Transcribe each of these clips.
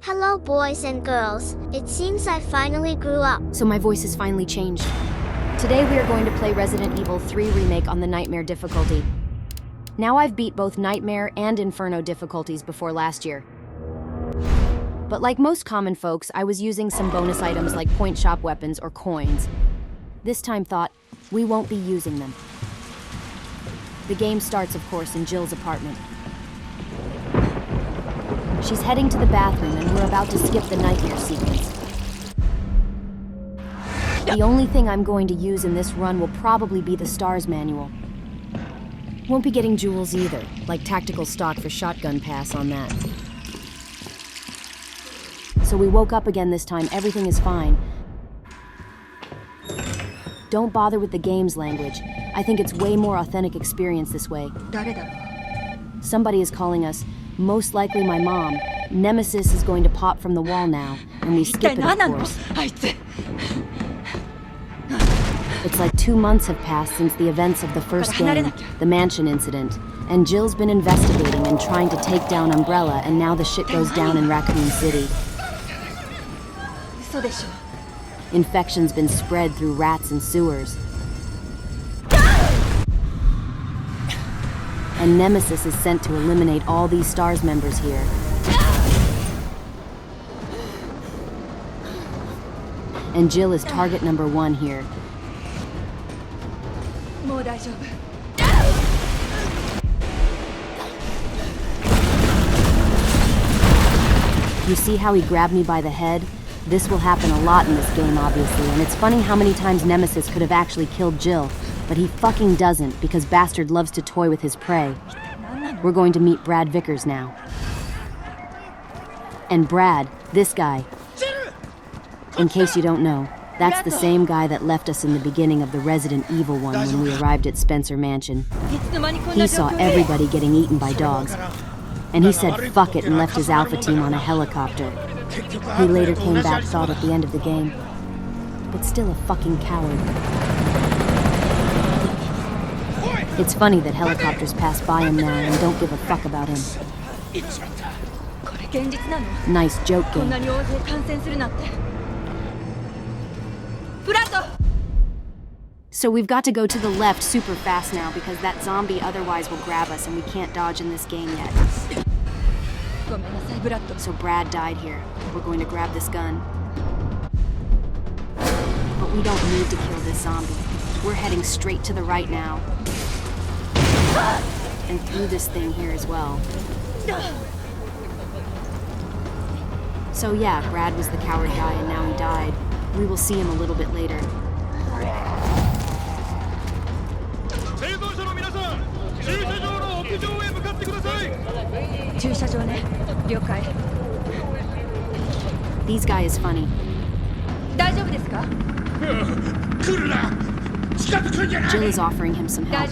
Hello boys and girls, it seems I finally grew up. So my voice has finally changed. Today we are going to play Resident Evil 3 Remake on the Nightmare difficulty. Now I've beat both Nightmare and Inferno difficulties before last year. But like most common folks, I was using some bonus items like point shop weapons or coins. This time thought, we won't be using them. The game starts, of course, in Jill's apartment. She's heading to the bathroom and we're about to skip the nightmare sequence. The only thing I'm going to use in this run will probably be the STARS manual. Won't be getting jewels either, like tactical stock for shotgun pass on that. So we woke up again this time, everything is fine. Don't bother with the game's language. I think it's way more authentic experience this way. Somebody is calling us. Most likely my mom. Nemesis is going to pop from the wall now, and we skip it, of course. It's like 2 months have passed since the events of the first game, the mansion incident, and Jill's been investigating and trying to take down Umbrella, and now the shit goes down in Raccoon City. Infection's been spread through rats and sewers. And Nemesis is sent to eliminate all these STARS members here. And Jill is target number 1 here. You see how he grabbed me by the head? This will happen a lot in this game, obviously, and it's funny how many times Nemesis could have actually killed Jill. But he fucking doesn't, because Bastard loves to toy with his prey. We're going to meet Brad Vickers now. And Brad, this guy, in case you don't know, that's the same guy that left us in the beginning of the Resident Evil one when we arrived at Spencer Mansion. He saw everybody getting eaten by dogs, and he said fuck it and left his alpha team on a helicopter. He later came back, thought at the end of the game, but still a fucking coward. It's funny that helicopters pass by him now and don't give a fuck about him. Nice joke game. So we've got to go to the left super fast now because that zombie otherwise will grab us and we can't dodge in this game yet. So Brad died here. We're going to grab this gun. But we don't need to kill this zombie. We're heading straight to the right now. And through this thing here as well. So yeah, Brad was the coward guy and now he died. We will see him a little bit later. These guy is funny. Jill is offering him some help.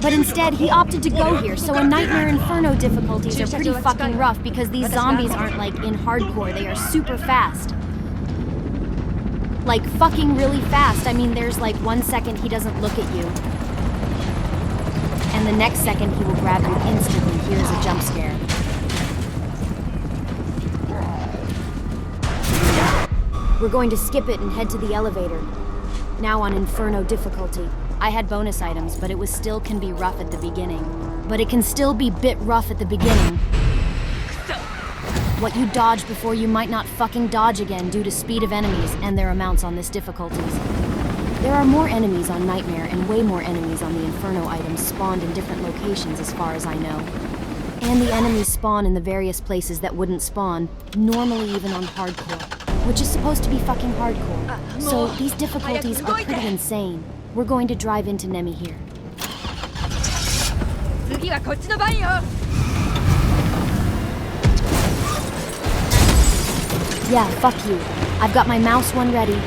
But instead, he opted to go here, so a Nightmare Inferno difficulties are pretty fucking rough because these zombies aren't like in hardcore, they are super fast. Like fucking really fast. I mean, there's like 1 second he doesn't look at you. And the next second he will grab you instantly. Here's a jump scare. We're going to skip it and head to the elevator. Now on Inferno difficulty. I had bonus items, but it was still can be rough at the beginning. But it can still be bit rough at the beginning. What you dodge before you might not fucking dodge again due to speed of enemies and their amounts on this difficulties. There are more enemies on Nightmare and way more enemies on the Inferno items spawned in different locations as far as I know. And the enemies spawn in the various places that wouldn't spawn, normally even on hardcore, which is supposed to be fucking hardcore. So these difficulties are pretty insane. We're going to drive into Nemi here. Yeah, fuck you. I've got my mouse one ready.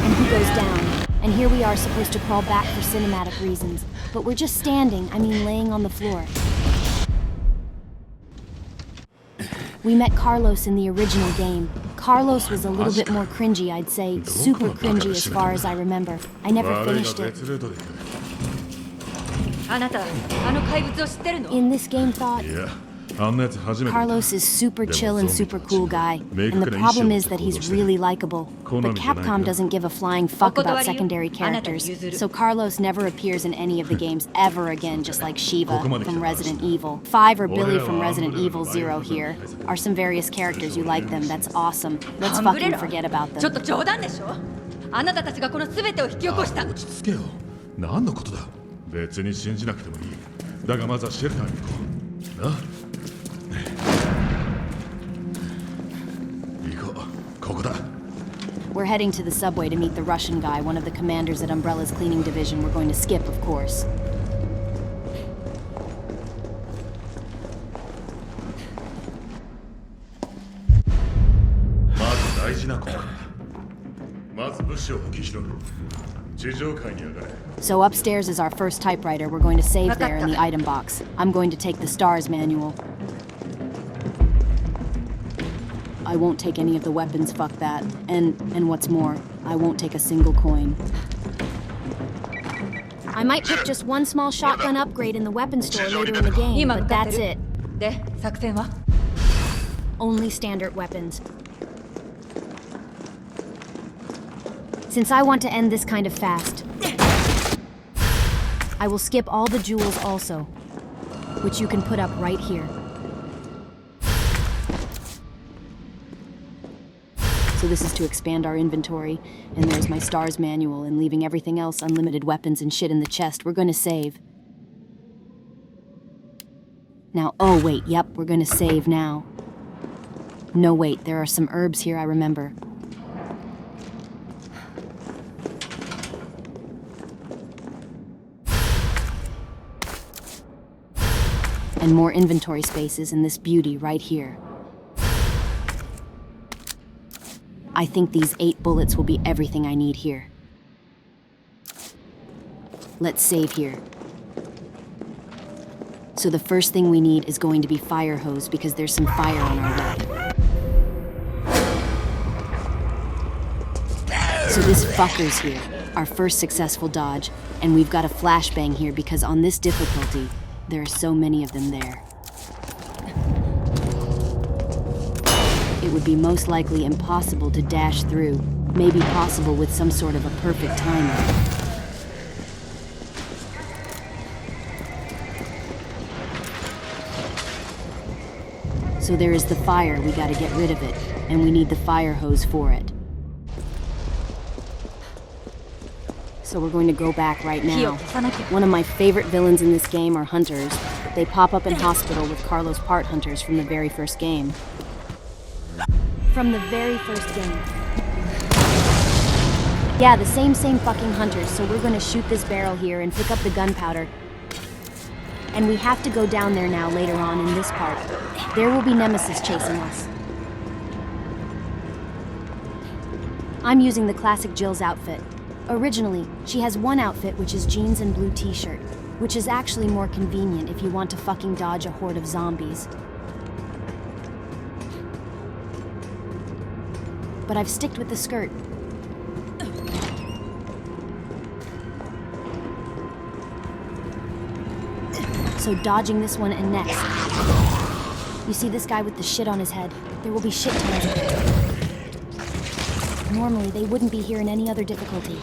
And he goes down. And here we are supposed to crawl back for cinematic reasons. But we're just standing, I mean laying on the floor. We met Carlos in the original game. Carlos was a little bit more cringy, I'd say. Super cringy as far as I remember. I never finished it. In this game, Thought, いや、あんなやつ初めて見た。 Carlos is super chill and super cool guy, and the problem is that he's really likable. But Capcom doesn't give a flying fuck about secondary characters, so Carlos never appears in any of the games ever again, just like Shiva from Resident Evil. 5 or Billy from Resident Evil 0 here are some various characters. You like them, that's awesome. Let's fucking forget about ちょっ them. と冗談でしょ。あなたたちがこの全てを引き起こした。落ち着けよ。何のことだ。別に信じなくてもいい。だがまずはシェルターに行こう。な。行こう。ここだ。 We're heading to the subway to meet the Russian guy, one of the commanders at Umbrella's cleaning division. We're going to skip, of course. まず大事なことだ。まず物資を引き広げる。地上階に上がれ。 So upstairs is our first typewriter. We're going to save there in the item box. I'm going to take the STARS manual. I won't take any of the weapons, fuck that. And what's more, I won't take a single coin. I might pick just one small shotgun upgrade in the weapon store later in the game, but that's it. で、作戦は？ Only standard weapons. Since I want to end this kind of fast, I will skip all the jewels also, which you can put up right here. So this is to expand our inventory, and there's my STARS manual, and leaving everything else, unlimited weapons and shit in the chest. We're gonna save. Now, oh wait, yep, we're gonna save now. No wait, there are some herbs here I remember. And more inventory spaces in this beauty right here. I think these 8 bullets will be everything I need here. Let's save here. So the first thing we need is going to be fire hose because there's some fire on our way. So this fucker's here, our first successful dodge, and we've got a flashbang here because on this difficulty, there are so many of them there. It would be most likely impossible to dash through, maybe possible with some sort of a perfect timing. So there is the fire, we gotta get rid of it, and we need the fire hose for it. So we're going to go back right now. One of my favorite villains in this game are hunters. They pop up in hospital with Carlos Part hunters from the very first game. From the very first game. Yeah, the same fucking hunters, so we're gonna shoot this barrel here and pick up the gunpowder. And we have to go down there now later on in this part. There will be Nemesis chasing us. I'm using the classic Jill's outfit. Originally, she has one outfit which is jeans and blue t-shirt, which is actually more convenient if you want to fucking dodge a horde of zombies. But I've sticked with the skirt. So dodging this one and next. You see this guy with the shit on his head? There will be shit tons of it. Normally, they wouldn't be here in any other difficulty.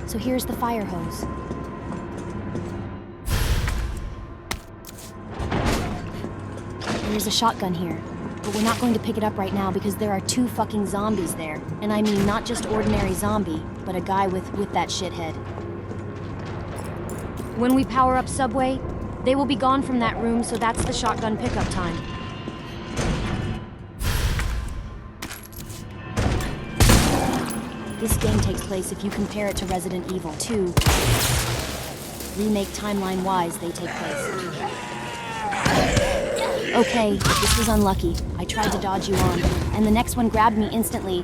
So here's the fire hose. There's a shotgun here, but we're not going to pick it up right now because there are 2 fucking zombies there. And I mean not just ordinary zombie, but a guy with that shithead. When we power up Subway, they will be gone from that room, so that's the shotgun pickup time. This game takes place if you compare it to Resident Evil 2. Remake timeline-wise, they take place. Okay, this was unlucky. I tried to dodge you on, and the next one grabbed me instantly.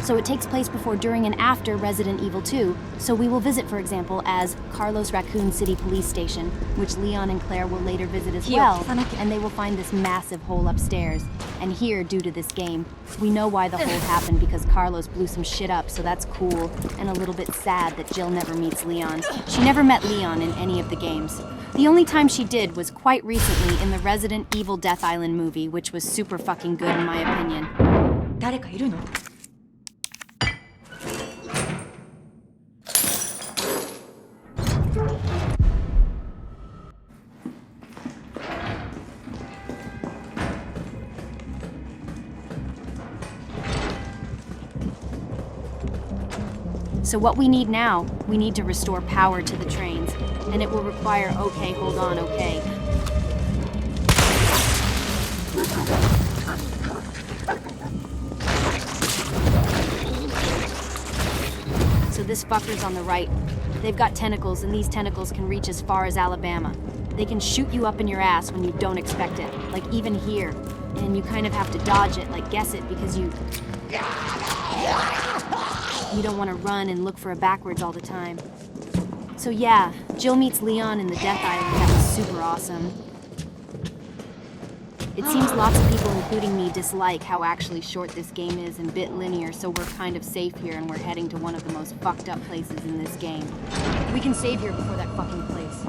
So it takes place before, during, and after Resident Evil 2, so we will visit, for example, as Carlos Raccoon City Police Station, which Leon and Claire will later visit as well, and they will find this massive hole upstairs. And here, due to this game, we know why the hole happened because Carlos blew some shit up, so that's cool, and a little bit sad that Jill never meets Leon. She never met Leon in any of the games. The only time she did was quite recently in the Resident Evil Death Island movie, which was super fucking good in my opinion. 誰かいるの？ So what we need now, we need to restore power to the trains, and it will require, okay, hold on, okay. So this fucker's on the right. They've got tentacles, and these tentacles can reach as far as Alabama. They can shoot you up in your ass when you don't expect it, like even here. And you kind of have to dodge it, like guess it, because you don't want to run and look for a backwards all the time. So yeah, Jill meets Leon in the Death Island. That was super awesome. It seems lots of people, including me, dislike how actually short this game is and bit linear, so we're kind of safe here and we're heading to one of the most fucked up places in this game. We can save here before that fucking place.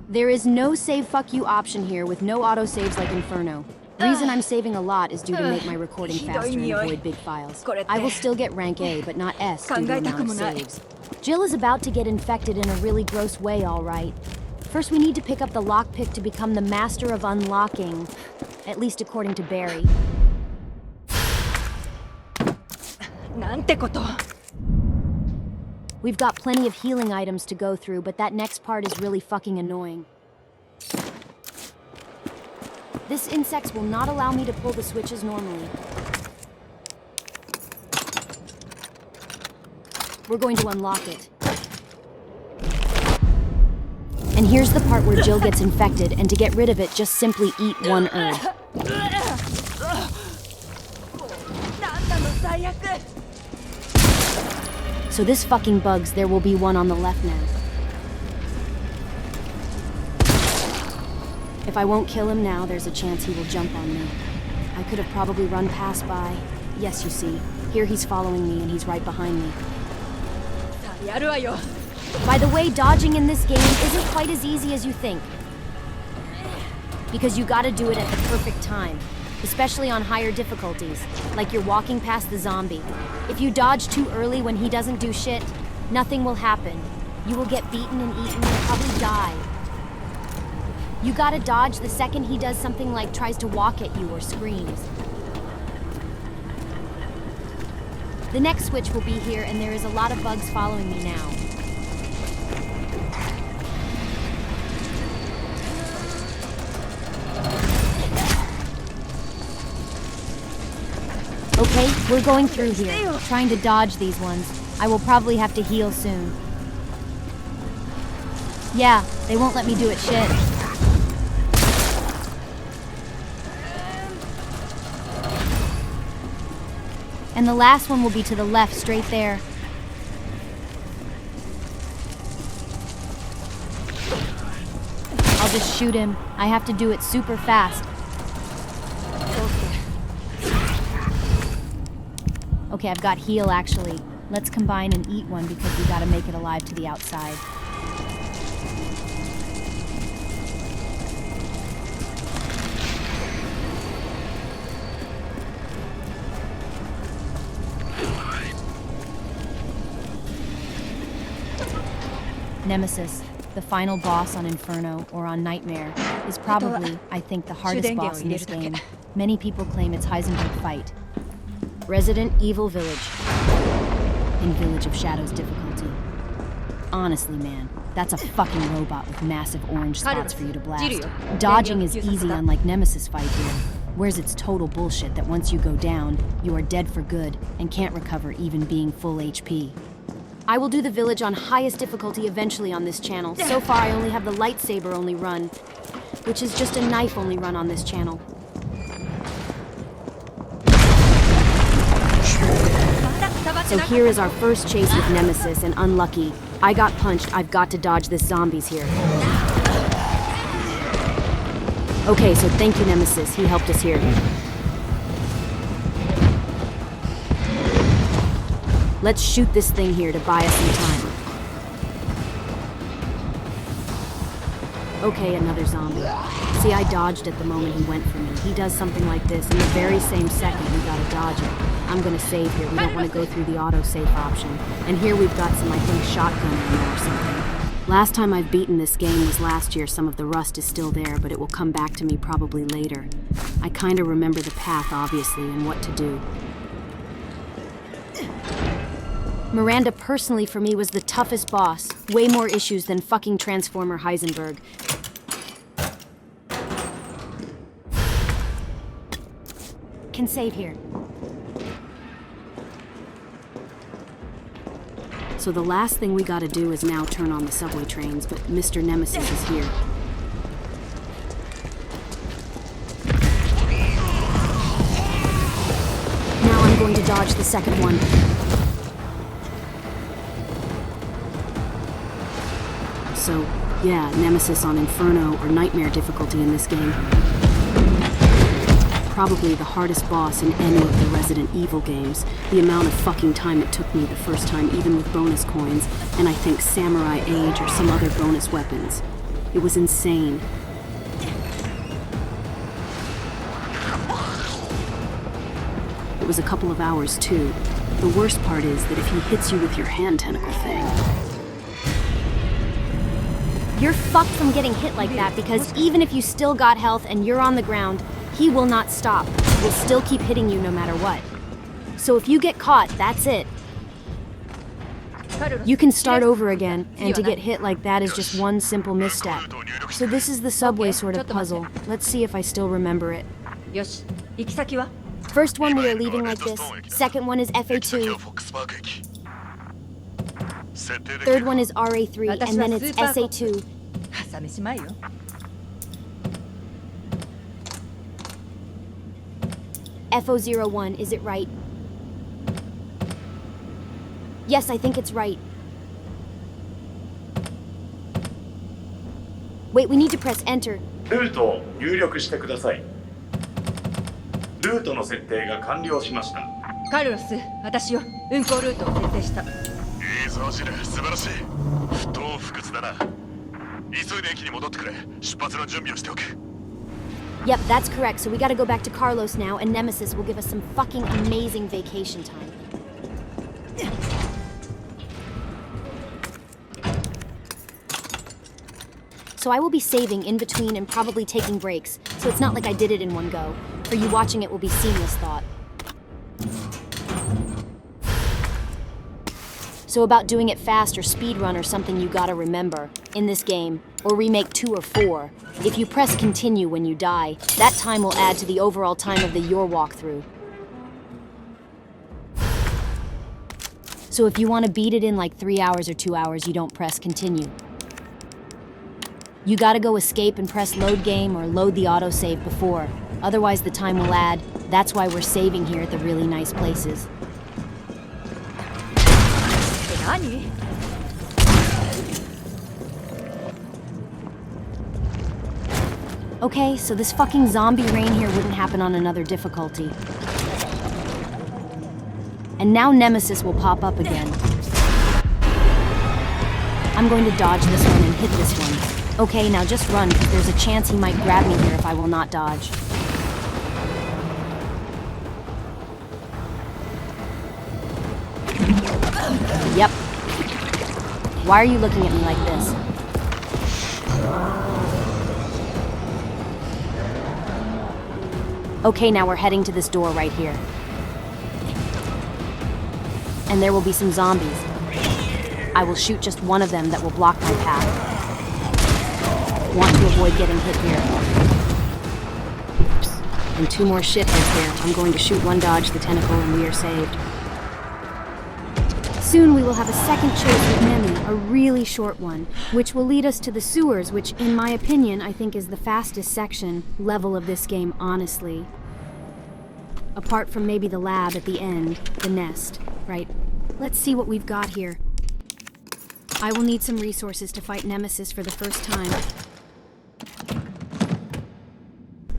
There is no save fuck you option here with no autosaves like Inferno. Reason I'm saving a lot is due to make my recording faster and avoid big files. I will still get rank A, but not S due to the amount of saves. Jill is about to get infected in a really gross way, alright. First we need to pick up the lockpick to become the master of unlocking. At least according to Barry. なんてこと。 We've got plenty of healing items to go through, but that next part is really fucking annoying. This insect will not allow me to pull the switches normally. We're going to unlock it. And here's the part where Jill gets infected, and to get rid of it, just simply eat one herb. なんなの最悪。 So this fucking bugs, there will be one on the left now. If I won't kill him now, there's a chance he will jump on me. I could have probably run past by. Yes, you see. Here he's following me and he's right behind me. やるわよ。 By the way, dodging in this game isn't quite as easy as you think. Because you gotta do it at the perfect time. Especially on higher difficulties, like you're walking past the zombie. If you dodge too early when he doesn't do shit, nothing will happen. You will get beaten and eaten and probably die. You gotta dodge the second he does something like tries to walk at you or screams. The next switch will be here, and there is a lot of bugs following me now. Okay, we're going through here, trying to dodge these ones. I will probably have to heal soon. Yeah, they won't let me do it shit. And the last one will be to the left, straight there. I'll just shoot him. I have to do it super fast. Okay, I've got heal actually. Let's combine and eat one because we gotta make it alive to the outside. Nemesis, the final boss on Inferno or on Nightmare, is probably, I think, the hardest boss in this game. Many people claim it's Heisenberg fight. Resident Evil Village. In Village of Shadows difficulty. Honestly, man, that's a fucking robot with massive orange spots for you to blast. Dodging is easy unlike Nemesis fight here, whereas it's total bullshit that once you go down, you are dead for good and can't recover even being full HP. I will do the village on highest difficulty eventually on this channel. So far I only have the lightsaber only run, which is just a knife only run on this channel. So here is our first chase with Nemesis, and unlucky. I got punched, I've got to dodge this zombies here. Okay, so thank you, Nemesis, he helped us here. Let's shoot this thing here to buy us some time. Okay, another zombie. See, I dodged at the moment he went for me. He does something like this, in the very same second we gotta dodge it. I'm gonna save here, we don't want to go through the auto-save option. And here we've got some, I think, shotgun ammo or something. Last time I've beaten this game was last year. Some of the rust is still there, but it will come back to me probably later. I kinda remember the path, obviously, and what to do. Miranda personally for me was the toughest boss. Way more issues than fucking Transformer Heisenberg. Can save here. So the last thing we gotta do is now turn on the subway trains, but Mr. Nemesis is here. Now I'm going to dodge the second one. So, yeah, Nemesis on Inferno or Nightmare difficulty in this game. Probably the hardest boss in any of the Resident Evil games. The amount of fucking time it took me the first time, even with bonus coins, and I think Samurai Age or some other bonus weapons. It was insane. It was a couple of hours too. The worst part is that if he hits you with your hand tentacle thing, you're fucked from getting hit like that, because even if you still got health and you're on the ground, he will not stop. He'll still keep hitting you no matter what. So if you get caught, that's it. You can start over again, and to get hit like that is just one simple misstep. So this is the subway sort of puzzle. Let's see if I still remember it. First one we are leaving like this. Second one is FA2. Third one is RA3, and then it's SA2. FO01, is it right? Yes, I think it's right. Wait, we need to press enter. ルートを入力してください。ルートの設定が完了しました。カルロス、私よ、運行ルートを設定した。いいぞジル、素晴らしい。不当不屈だな。急いで駅に戻ってくれ。出発の準備をしておく。Yep, that's correct. So we gotta go back to Carlos now, and Nemesis will give us some fucking amazing vacation time. So I will be saving in between and probably taking breaks, so it's not like I did it in one go. For you watching it will be seamless thought. So about doing it fast or speedrun or something you gotta remember, in this game, or Remake 2 or 4, if you press continue when you die, that time will add to the overall time of the your walkthrough. So if you want to beat it in like 3 hours or 2 hours, you don't press continue. You gotta go escape and press load game or load the autosave before. Otherwise the time will add. That's why we're saving here at the really nice places. Okay, so this fucking zombie rain here wouldn't happen on another difficulty. And now Nemesis will pop up again. I'm going to dodge this one and hit this one. Okay, now just run, because there's a chance he might grab me here if I will not dodge. Yep. Why are you looking at me like this? Okay, now we're heading to this door right here. And there will be some zombies. I will shoot just one of them that will block my path. Want to avoid getting hit here. Oops. And 2 more shitheads there. I'm going to shoot one dodge the tentacle and we are saved. Soon we will have a second chase with Nemi, a really short one, which will lead us to the sewers, which, in my opinion, I think is the fastest level of this game, honestly. Apart from maybe the lab at the end, the nest, right? Let's see what we've got here. I will need some resources to fight Nemesis for the first time.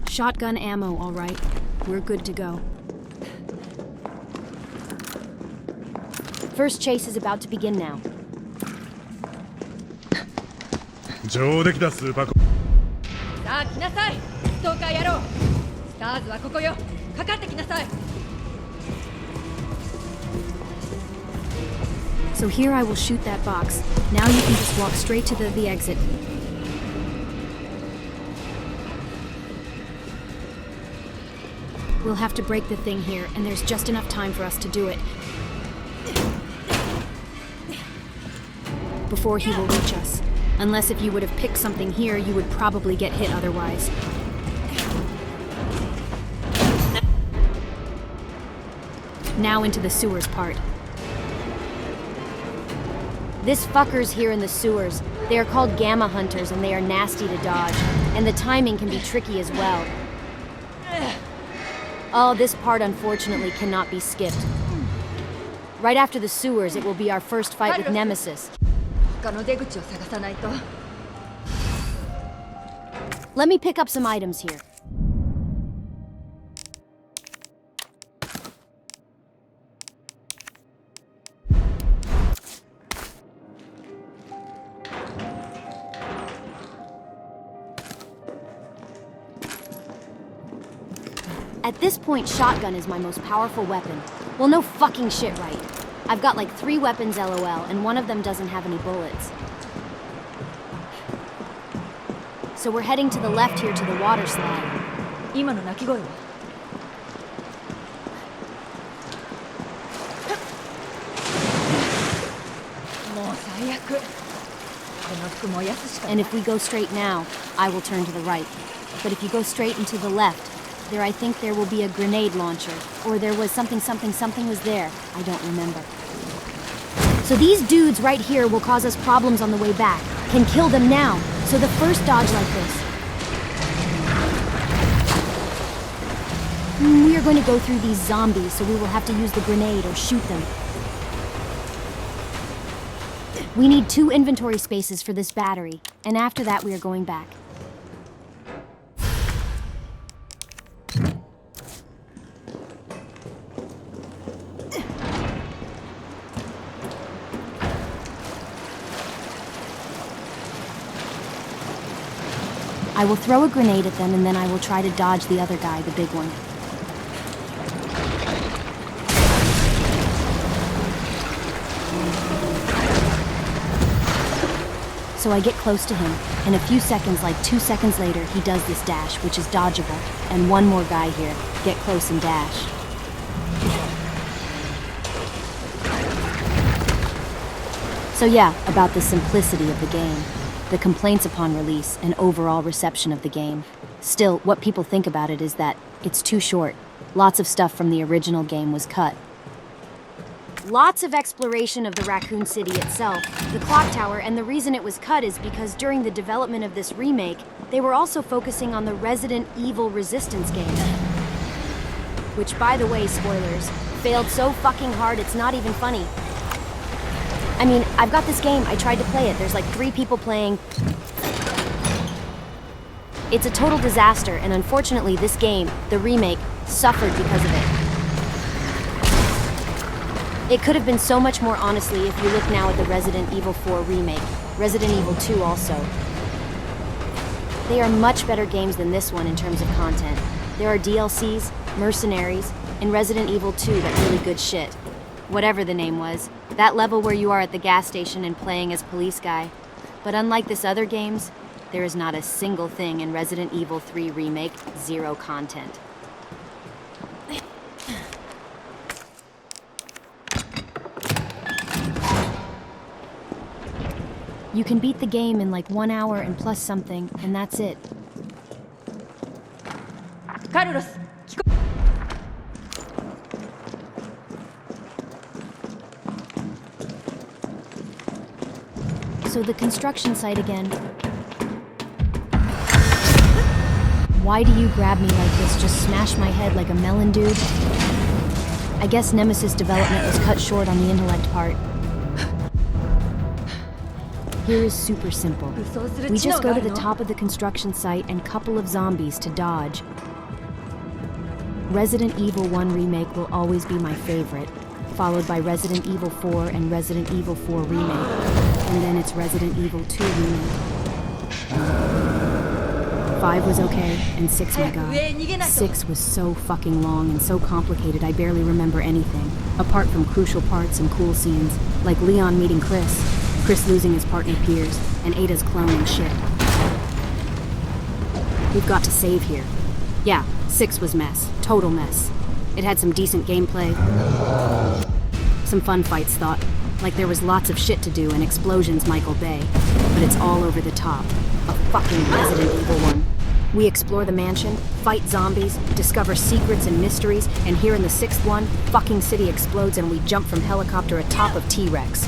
Shotgun ammo, all right. We're good to go. First chase is about to begin now. 上出来だスーパーコ。さあ来なさいストーカー野郎。スターズはここよ。かかってきなさい。 So here I will shoot that box. Now you can just walk straight to the exit. We'll have to break the thing here, and there's just enough time for us to do it. Before he will reach us. Unless if you would have picked something here, you would probably get hit otherwise. Now into the sewers part. This fucker's here in the sewers. They are called Gamma Hunters and they are nasty to dodge. And the timing can be tricky as well. Oh, this part unfortunately cannot be skipped. Right after the sewers, it will be our first fight with Nemesis. 他の出口を探さないと。 Let me pick up some items here. At this point, shotgun is my most powerful weapon. Well, no fucking shit, right? I've got like 3 weapons LOL, and one of them doesn't have any bullets. So we're heading to the left here to the water slide. 今の鳴き声は。もう最悪。この服燃やすしかない。 And if we go straight now, I will turn to the right. But if you go straight into the left, there I think there will be a grenade launcher. Or there was something was there. I don't remember. So these dudes right here will cause us problems on the way back. Can kill them now. So the first dodge like this. We are going to go through these zombies, so we will have to use the grenade or shoot them. We need 2 inventory spaces for this battery, and after that we are going back. I will throw a grenade at them and then I will try to dodge the other guy, the big one. So I get close to him, and a few seconds, like 2 seconds later, he does this dash, which is dodgeable. And one more guy here. Get close and dash. So yeah, about the simplicity of the game. The complaints upon release and overall reception of the game. Still, what people think about it is that it's too short. Lots of stuff from the original game was cut. Lots of exploration of the Raccoon City itself, the clock tower, and the reason it was cut is because during the development of this remake, they were also focusing on the Resident Evil Resistance game. Which, by the way, spoilers, failed so fucking hard it's not even funny. I mean, I've got this game, I tried to play it, there's like 3 people playing. It's a total disaster, and unfortunately this game, the remake, suffered because of it. It could have been so much more honestly if you look now at the Resident Evil 4 remake, Resident Evil 2 also. They are much better games than this one in terms of content. There are DLCs, mercenaries, and Resident Evil 2 that really good shit. Whatever the name was, that level where you are at the gas station and playing as police guy. But unlike this other games, there is not a single thing in Resident Evil 3 Remake, 0 content. You can beat the game in like 1 hour and plus something, and that's it. Carlos, So the construction site again. Why do you grab me like this? Just smash my head like a melon, dude? I guess Nemesis development was cut short on the intellect part. Here is super simple. We just go to the top of the construction site and couple of zombies to dodge. Resident Evil 1 Remake will always be my favorite, followed by Resident Evil 4 and Resident Evil 4 Remake. And then it's Resident Evil 2 Remake. 5 was okay, and 6, my god. 6 was so fucking long and so complicated I barely remember anything, apart from crucial parts and cool scenes, like Leon meeting Chris losing his partner Piers, and Ada's cloning shit. We've got to save here. Yeah, 6 was mess. Total mess. It had some decent gameplay. Some fun fights, thought. Like there was lots of shit to do and explosions Michael Bay. But it's all over the top. A fucking Resident Evil 1. We explore the mansion, fight zombies, discover secrets and mysteries, and here in the 6th one, fucking city explodes and we jump from helicopter atop of T-Rex.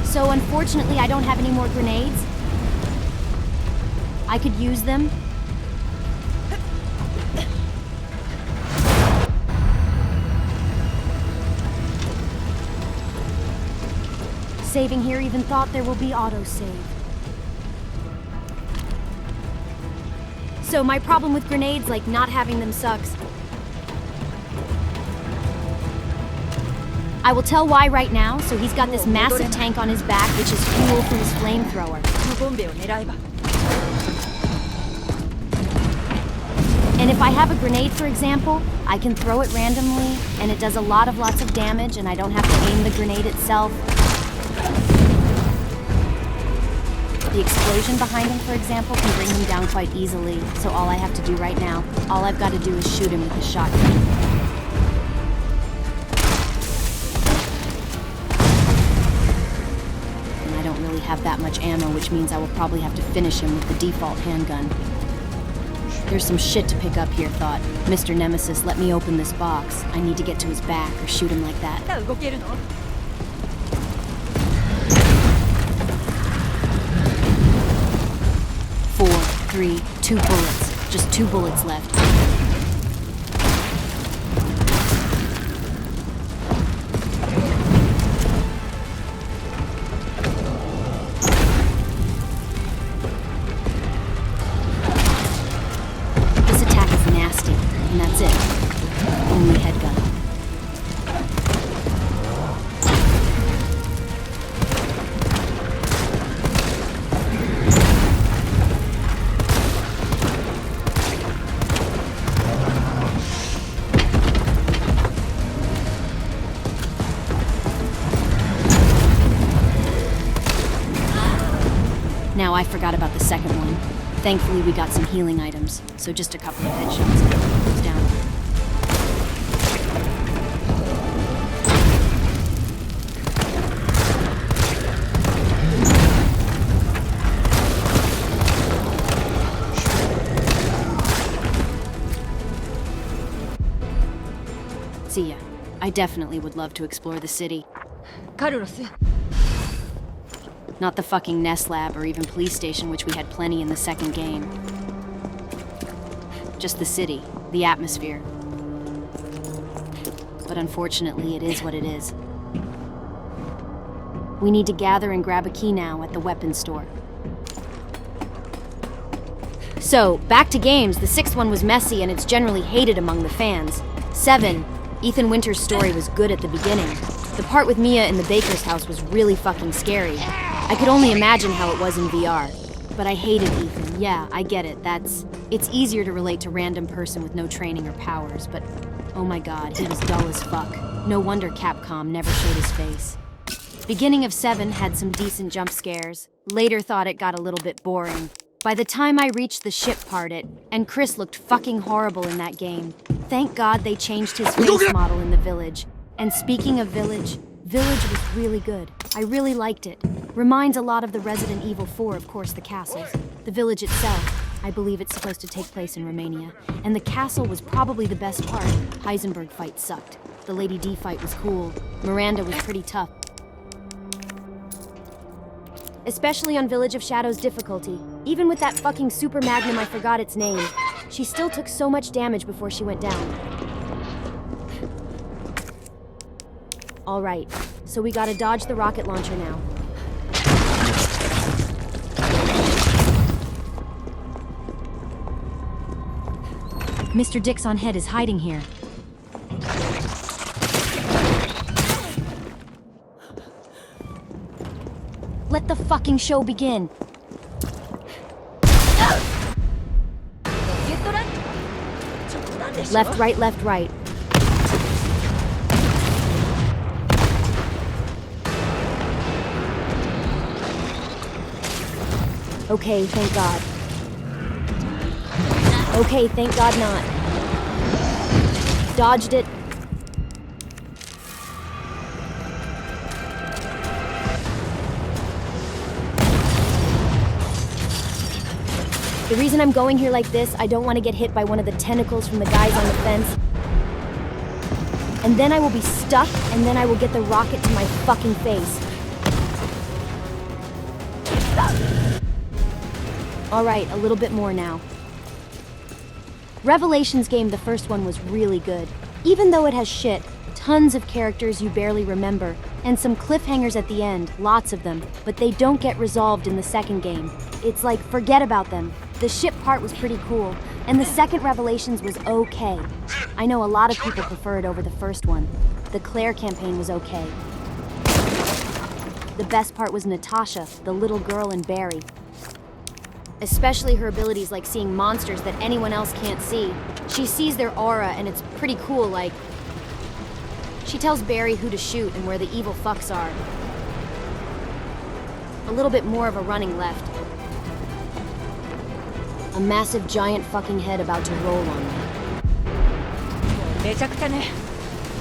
So unfortunately, I don't have any more grenades. I could use them. Saving here even thought there will be autosave. So my problem with grenades, like not having them, sucks. I will tell why right now. So he's got this massive tank on his back, which is fuel for his flamethrower. And if I have a grenade, for example, I can throw it randomly, and it does lots of damage, and I don't have to aim the grenade itself. The explosion behind him, for example, can bring him down quite easily, so all I have to do right now, all I've got to do is shoot him with a shotgun. Have that much ammo, which means I will probably have to finish him with the default handgun. There's some shit to pick up here, thought. Mr. Nemesis, let me open this box. I need to get to his back or shoot him like that. 4, 3, 2 bullets. Just 2 bullets left. Now I forgot about the second one. Thankfully we got some healing items, so just a couple of headshots. It's down. See ya. I definitely would love to explore the city. Carlos. Not the fucking Nest Lab or even police station, which we had plenty in the second game. Just the city, the atmosphere. But unfortunately, it is what it is. We need to gather and grab a key now at the weapons store. So, back to games. The 6th one was messy and it's generally hated among the fans. 7, Ethan Winter's story was good at the beginning. The part with Mia in the baker's house was really fucking scary. I could only imagine how it was in VR. But I hated Ethan. Yeah, I get it. It's easier to relate to random person with no training or powers, but oh my god, he was dull as fuck. No wonder Capcom never showed his face. Beginning of 7 had some decent jump scares. Later thought it got a little bit boring. By the time I reached the ship part and Chris looked fucking horrible in that game. Thank God they changed his face model in the village. And speaking of village was really good. I really liked it. Reminds a lot of the Resident Evil 4, of course, the castles. The village itself, I believe it's supposed to take place in Romania. And the castle was probably the best part. Heisenberg fight sucked. The Lady D fight was cool. Miranda was pretty tough. Especially on Village of Shadows difficulty. Even with that fucking super magnum I forgot its name. She still took so much damage before she went down. Alright, so we gotta dodge the rocket launcher now. Mr. Dixon Head is hiding here. Let the fucking show begin. Left, right, left, right. Okay, thank God. Okay, thank God not. Dodged it. The reason I'm going here like this, I don't want to get hit by one of the tentacles from the guys on the fence. And then I will be stuck, and then I will get the rocket to my fucking face. Alright, a little bit more now. Revelations game, the first one, was really good. Even though it has shit, tons of characters you barely remember, and some cliffhangers at the end, lots of them, but they don't get resolved in the second game. It's like, forget about them. The ship part was pretty cool, and the second Revelations was okay. I know a lot of people prefer it over the first one. The Claire campaign was okay. The best part was Natasha, the little girl in Barry. Especially her abilities like seeing monsters that anyone else can't see. She sees their aura and it's pretty cool, like... She tells Barry who to shoot and where the evil fucks are. A little bit more of a running left. A massive giant fucking head about to roll on me.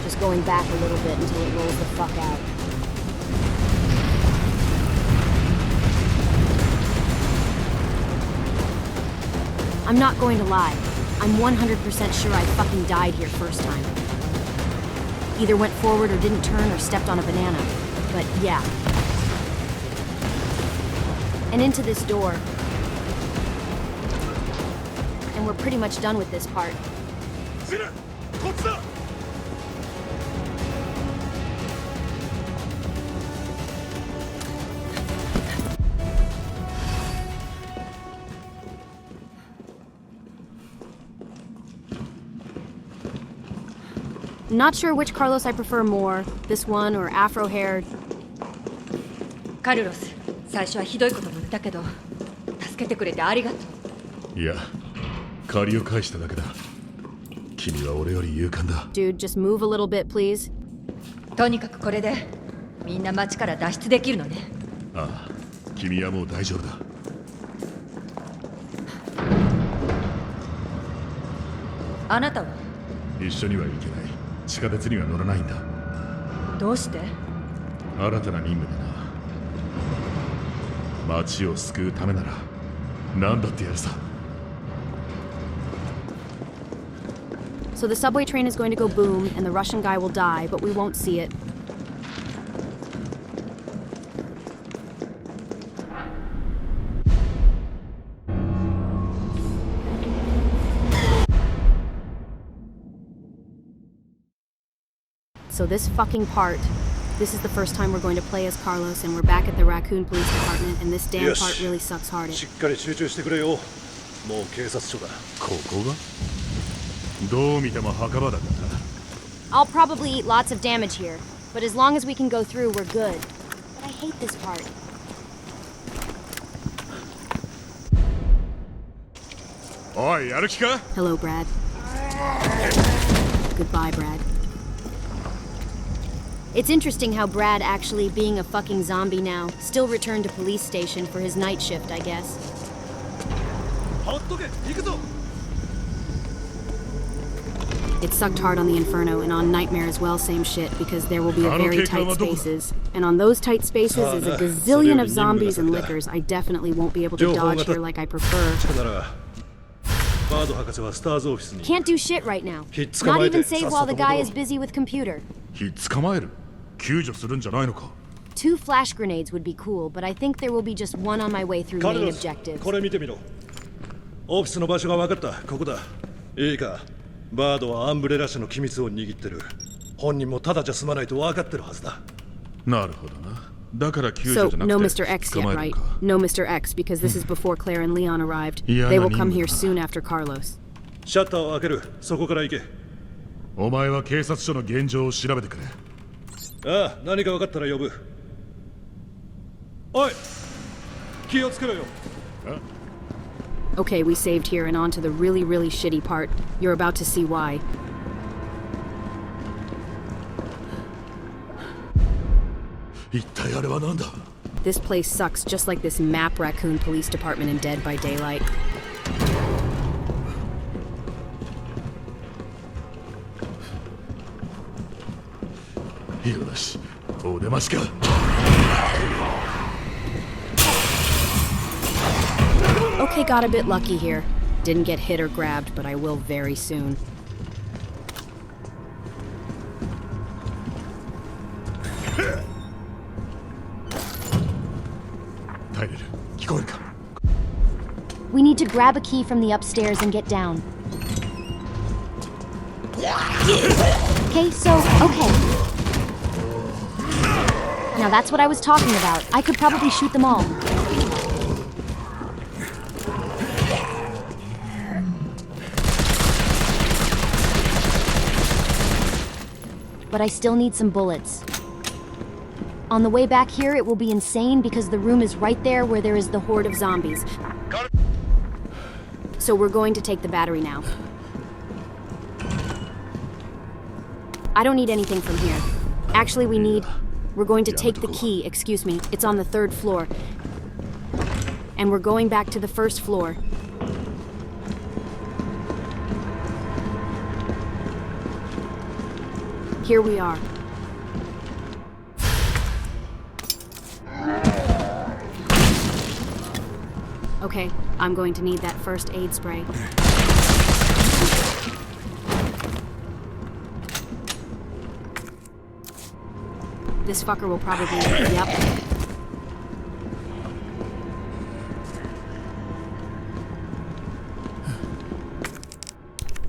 Just going back a little bit until it rolls the fuck out. I'm not going to lie. I'm 100% sure I fucking died here first time. Either went forward or didn't turn or stepped on a banana. But yeah. And into this door. And we're pretty much done with this part. Not sure which Carlos I prefer more, this one or afro-haired. カルロス、最初はひどいことも言ったけど、助けてくれてありがとう。いや、借りを返しただけだ。君は俺より勇敢だ。Dude, just move a little bit, please. とにかくこれで、みんな町から脱出できるのね。ああ、君はもう大丈夫だ。あなたは？一緒には行けない。地下鉄には乗らないんだ。どうして？新たな任務でな。町を救うためなら何だってやるさ。So the subway train is going to go boom, and the Russian guy will die, but we won't see it. So this fucking part, this is the first time we're going to play as Carlos, and we're back at the Raccoon Police Department, and this damn part really sucks hard. しっかり集中してくれよ。もう警察署だ。ここがどう見ても墓場だから。I'll probably eat lots of damage here, but as long as we can go through, we're good. But I hate this part. Oi, やる気か? Hello, Brad. Goodbye, Brad. It's interesting how Brad, actually being a fucking zombie now, still returned to police station for his night shift, I guess. It sucked hard on the Inferno, and on Nightmare as well, same shit, because there will be a very tight spaces. And on those tight spaces is a gazillion of zombies and lickers. I definitely won't be able to dodge here like I prefer. Can't do shit right now. Not even save while the guy is busy with computer. 捕まえる？救助するんじゃないのか? 2 flash grenades would be cool, but I think there will be just 1 on my way through カル main ロス objectives. これ見てみろ。オフィスの場所が分かった。ここだ。いいか、バードはアンブレラ社の機密を握ってる。本人もただじゃ済まないと分かってるはずだ。なるほどな。だから救 So, 助じゃなくて no Mr. X 捕 yet, まえる right? か。 No Mr. X, because this is before Claire and Leon arrived. Yeah, They will no come need. here soon after Carlos. シャッターを開ける。そこから行け。お前は警察署の現状を調べてくれ。ああ、何か分かったら呼ぶ。おい、気をつけろよ。Okay, we saved here and on to the really, really shitty part. You're about to see why. 一体あれは何だ。 This place sucks just like this map raccoon police department in Dead by Daylight. よし、お出ましか。Okay, got a bit lucky here. Didn't get hit or grabbed, but I will very soon. タイレル、聞こえるか。 We need to grab a key from the upstairs and get down. Okay, okay. Now that's what I was talking about. I could probably shoot them all. But I still need some bullets. On the way back here, it will be insane because the room is right there where there is the horde of zombies. So we're going to take the battery now. I don't need anything from here. Actually, we're going to take the key, excuse me. It's on the 3rd floor. And we're going back to the 1st floor. Here we are. Okay, I'm going to need that first aid spray. This fucker will probably... Yep.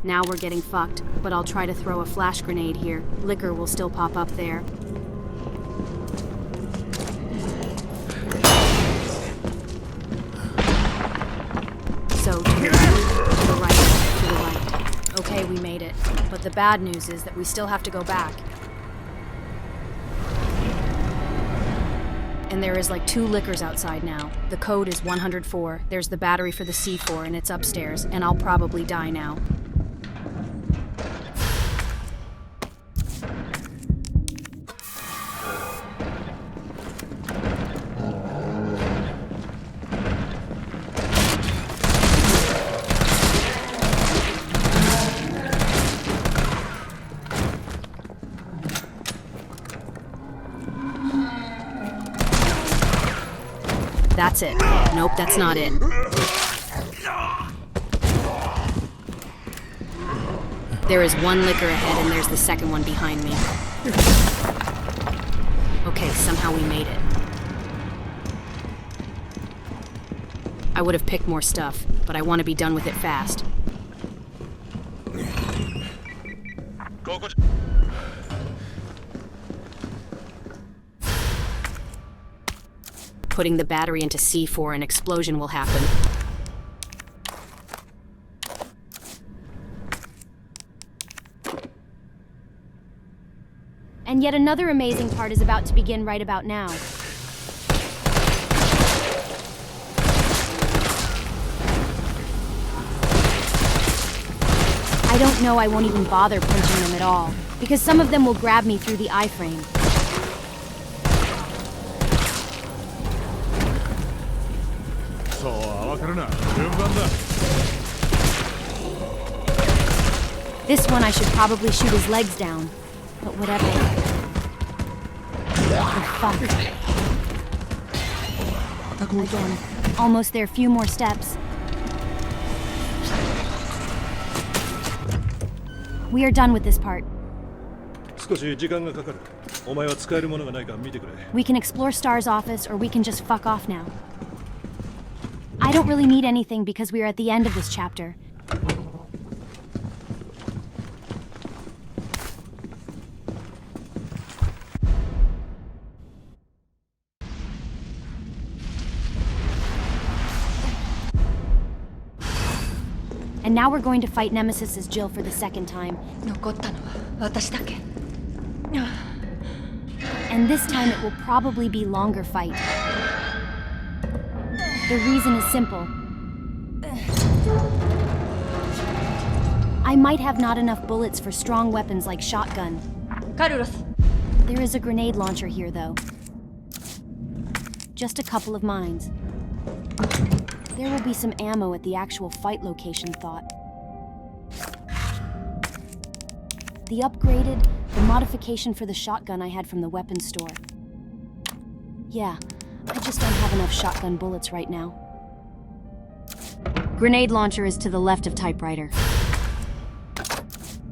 Now we're getting fucked, but I'll try to throw a flash grenade here. Liquor will still pop up there. So, to the right, to the right. Okay, we made it. But the bad news is that we still have to go back. And there is like 2 liquors outside now. The code is 104. There's the battery for the C4 and it's upstairs, and I'll probably die now. That's it. Nope, that's not it. There is 1 liquor ahead and there's the second one behind me. Okay, somehow we made it. I would have picked more stuff, but I want to be done with it fast. Putting the battery into C4, an explosion will happen. And yet another amazing part is about to begin right about now. I don't know, I won't even bother punching them at all, because some of them will grab me through the iframe. This one I should probably shoot his legs down, but whatever. The fuck. Again, almost there, few more steps. We are done with this part. 少し時間がかかる。お前は使えるものがないか見てくれ。 We can explore Star's office, or we can just fuck off now. I don't really need anything because we are at the end of this chapter. And now we're going to fight Nemesis as Jill for the second time. 残ったのは私だけ。 And this time it will probably be longer fight. The reason is simple. I might have not enough bullets for strong weapons like shotgun. カルロス、 There is a grenade launcher here, though. Just a couple of mines. There will be some ammo at the actual fight location, thought. The modification for the shotgun I had from the weapons store. Yeah, I just don't have enough shotgun bullets right now. Grenade launcher is to the left of typewriter.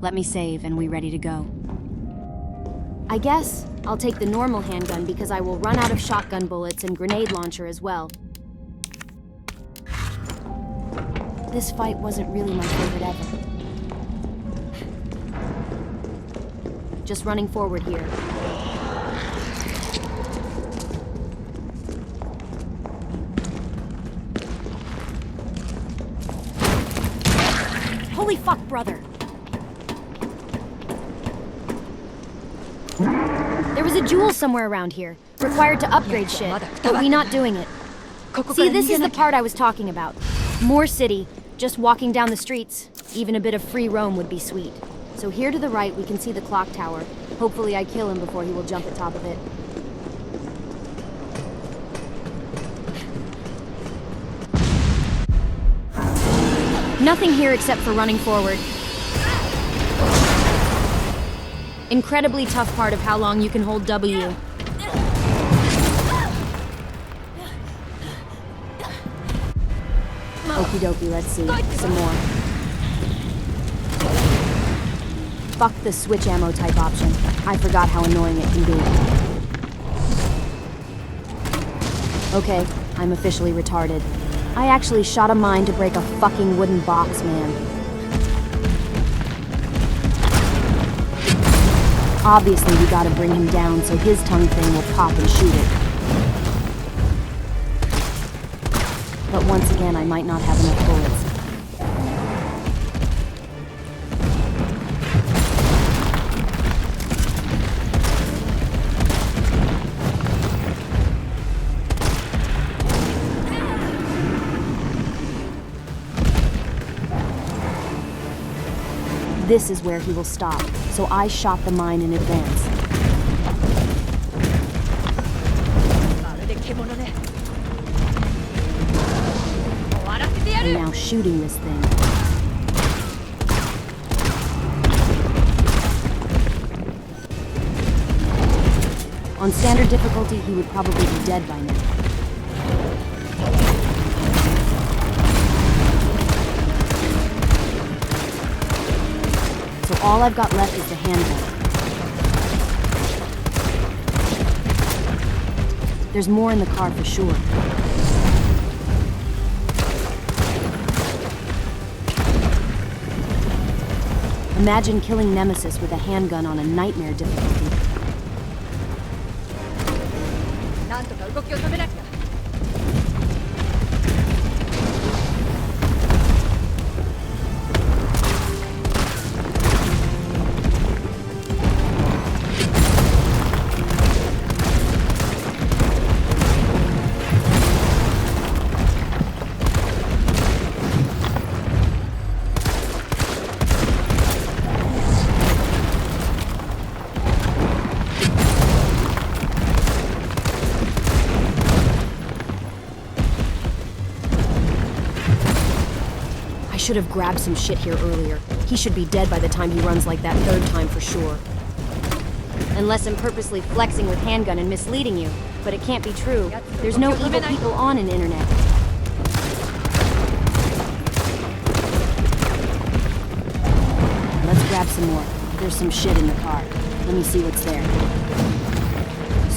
Let me save and we ready to go. I guess I'll take the normal handgun because I will run out of shotgun bullets and grenade launcher as well. This fight wasn't really my favorite ever. Just running forward here. Holy fuck, brother! There was a jewel somewhere around here. Required to upgrade shit, but we not doing it. See, this is the part I was talking about. More city, just walking down the streets. Even a bit of free roam would be sweet. So here to the right, we can see the clock tower. Hopefully I kill him before he will jump atop of it. Nothing here except for running forward. Incredibly tough part of how long you can hold W. Okie dokie, let's see. Some more. Fuck the switch ammo type option. I forgot how annoying it can be. Okay, I'm officially retarded. I actually shot a mine to break a fucking wooden box, man. Obviously, we gotta bring him down so his tongue thing will pop and shoot it. But once again, I might not have enough bullets. This is where he will stop, so I shot the mine in advance. I'm now shooting this thing. On standard difficulty, he would probably be dead by now. So all I've got left is the handgun. There's more in the car for sure. Imagine killing Nemesis with a handgun on a nightmare difficulty. なんとか動きを止めなきゃ。 I should have grabbed some shit here earlier. He should be dead by the time he runs like that third time for sure. Unless I'm purposely flexing with handgun and misleading you. But it can't be true. There's no evil people on an internet. Let's grab some more. There's some shit in the car. Let me see what's there.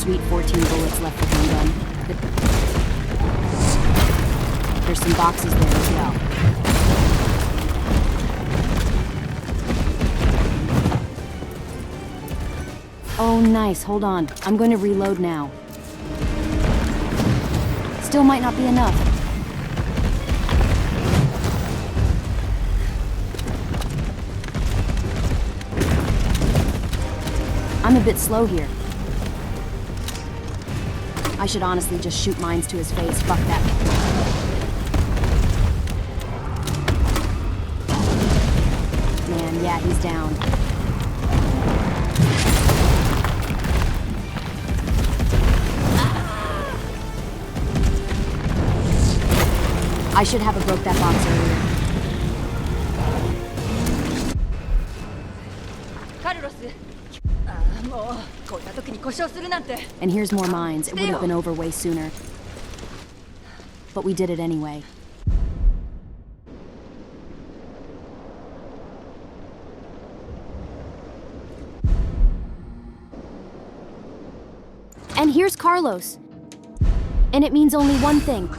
sweet 14 bullets left for handgun. There's some boxes there as well. Oh, nice. Hold on. I'm going to reload now. Still might not be enough. I'm a bit slow here. I should honestly just shoot mines to his face. Fuck that. Man, yeah, he's down. I should have broke that box earlier. カルロス。ああ、もうこんな時に故障するなんて。 And here's more mines. It would have been over way sooner. But we did it anyway. And here's Carlos. And it means only one thing.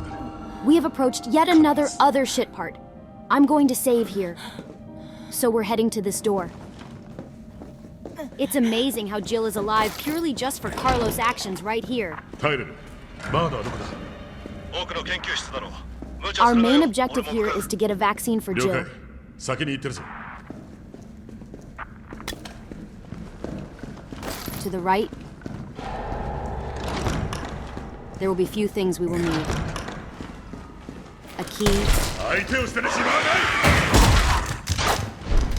We have approached yet another other shit part. I'm going to save here. So we're heading to this door. It's amazing how Jill is alive purely just for Carlos' actions right here. タイレル、バードはどこだ？ Our main objective here is to get a vaccine for 了 Jill. 解。先に行ってるぞ。 To the right, there will be few things we will need. A key, 相手を捨ててしまわない！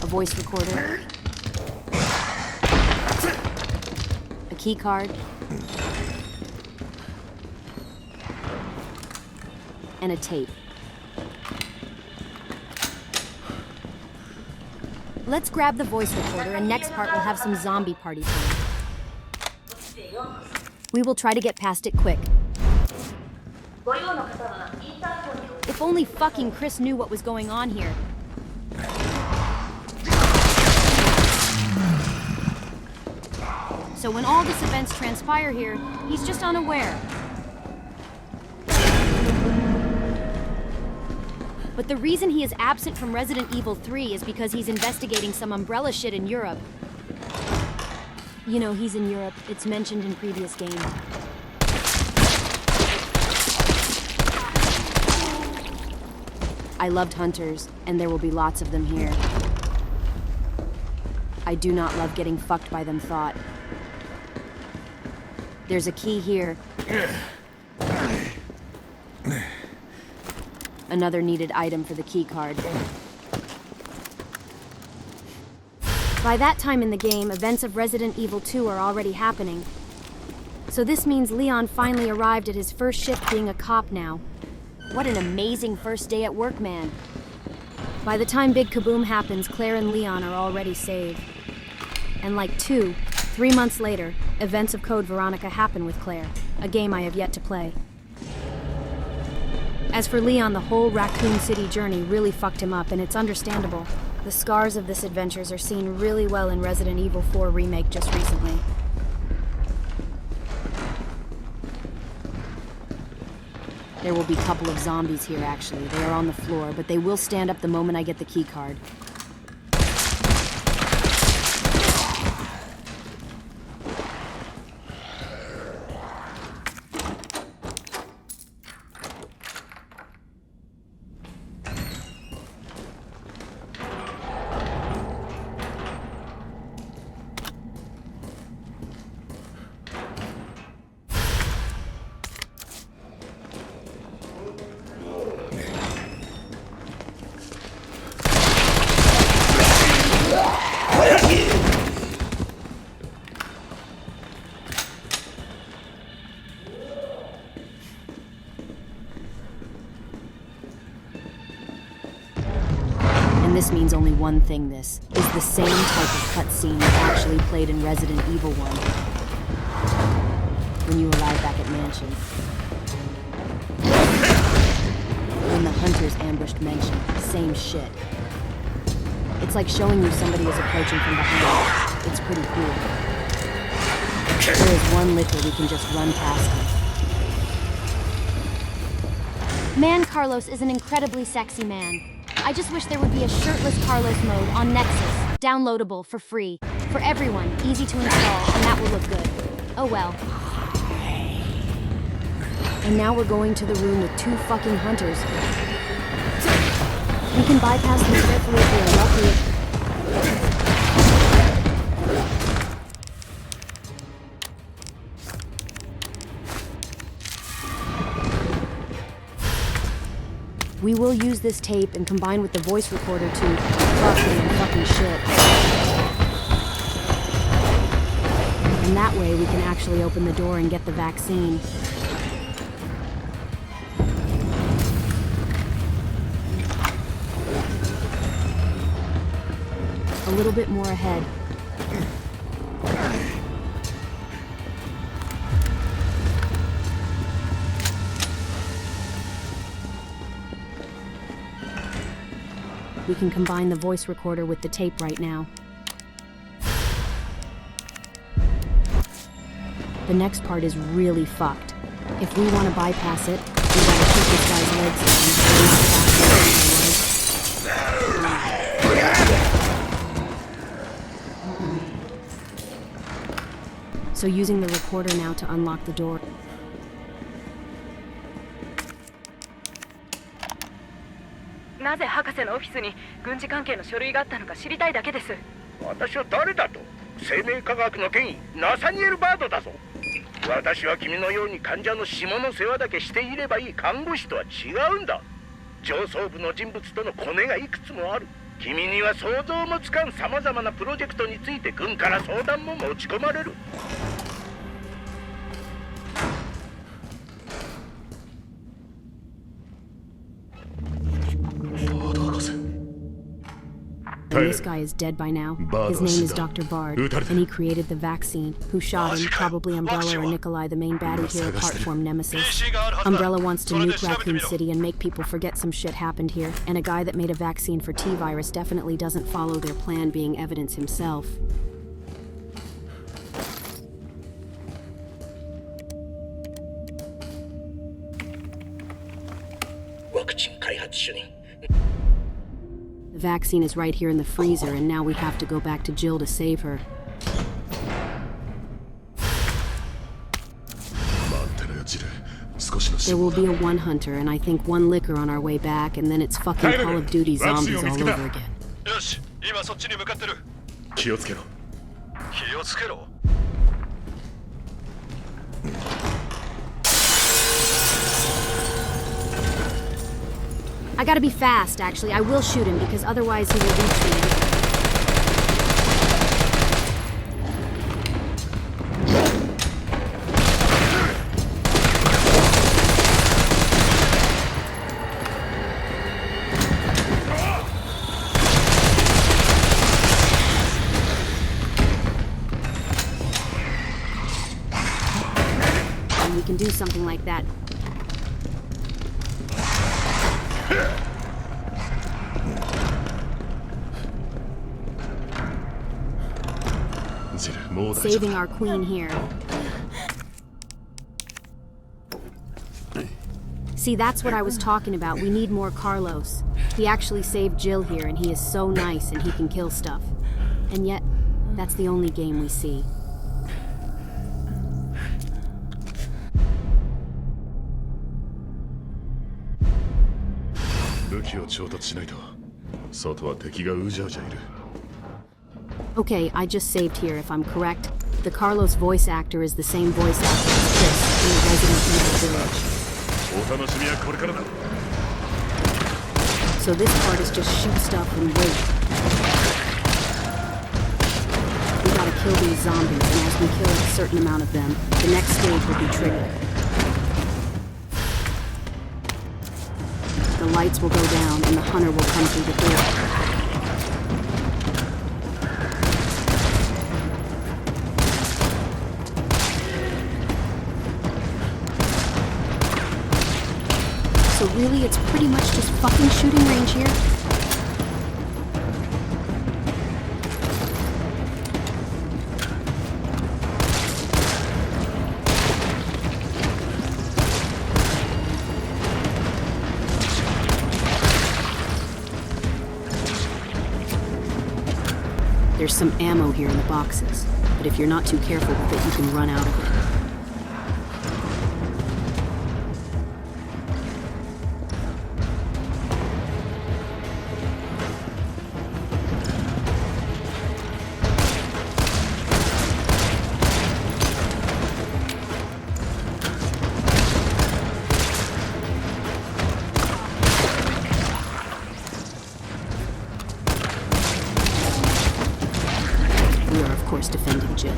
a voice recorder, a key card, and a tape. Let's grab the voice recorder, and next part we'll have some zombie party time. We will try to get past it quick. If only fucking Chris knew what was going on here. So when all these events transpire here, he's just unaware. But the reason he is absent from Resident Evil 3 is because he's investigating some Umbrella shit in Europe. You know, he's in Europe. It's mentioned in previous games. I loved hunters, and there will be lots of them here. I do not love getting fucked by them thought. There's a key here. Another needed item for the key card. By that time in the game, events of Resident Evil 2 are already happening. So this means Leon finally arrived at his first shift being a cop now. What an amazing first day at work, man. By the time Big Kaboom happens, Claire and Leon are already saved. And like 3 months later, events of Code Veronica happen with Claire, a game I have yet to play. As for Leon, the whole Raccoon City journey really fucked him up, and it's understandable. The scars of this adventures are seen really well in Resident Evil 4 Remake just recently. There will be a couple of zombies here, actually. They are on the floor, but they will stand up the moment I get the key card. And this means only one thing. This is the same type of cutscene you actually played in Resident Evil 1. When you arrive back at Mansion. When the hunters ambushed Mansion. Same shit. It's like showing you somebody is approaching from behind. It's pretty cool. There is one liquor we can just run past him. Man Carlos is an incredibly sexy man. I just wish there would be a shirtless Carlos mode on Nexus, downloadable for free, for everyone, easy to install, and that will look good. Oh well. And now we're going to the room with 2 fucking hunters. We can bypass them carefully if we are lucky. We will use this tape and combine with the voice recorder to fucking shit. And that way we can actually open the door and get the vaccine. A little bit more ahead. We can combine the voice recorder with the tape right now. The next part is really fucked. If we want to bypass it, we gotta shoot this guy's legs down. So using the recorder now to unlock the door.なぜ博士のオフィスに軍事関係の書類があったのか知りたいだけです。私は誰だと？生命科学の権威ナサニエル・バードだぞ。私は君のように患者の下の世話だけしていればいい看護師とは違うんだ。上層部の人物とのコネがいくつもある。君には想像もつかんさまざまなプロジェクトについて軍から相談も持ち込まれる。And this guy is dead by now. His name is Dr. Bard, and he created the vaccine. Who shot him? Probably Umbrella or Nikolai, the main baddie here, apart from Nemesis. Umbrella wants to nuke Raccoon City and make people forget some shit happened here, and a guy that made a vaccine for T-Virus definitely doesn't follow their plan, being evidence himself. The vaccine is right here in the freezer, and now we have to go back to Jill to save her. There will be a 1 hunter, and I think 1 liquor on our way back, and then it's fucking Call of Duty zombies all over again. よし、今そっちに向かってる。気をつけろ。気をつけろ。I gotta be fast, actually. I will shoot him, because otherwise he will reach me. And we can do something like that. Saving our queen here. See, that's what I was talking about. We need more Carlos. He actually saved Jill here, and he is so nice, and he can kill stuff. And yet, that's the only game we see. Okay, I just saved here, if I'm correct. The Carlos voice actor is the same voice actor as Chris in the Resident Evil Village. So this part is just shoot stuff and wait. We gotta kill these zombies, and as we kill a certain amount of them, the next stage will be triggered. The lights will go down, and the hunter will come through the door. So really, it's pretty much just fucking shooting range here. There's some ammo here in the boxes, but if you're not too careful with it, you can run out of it. Defending Jill.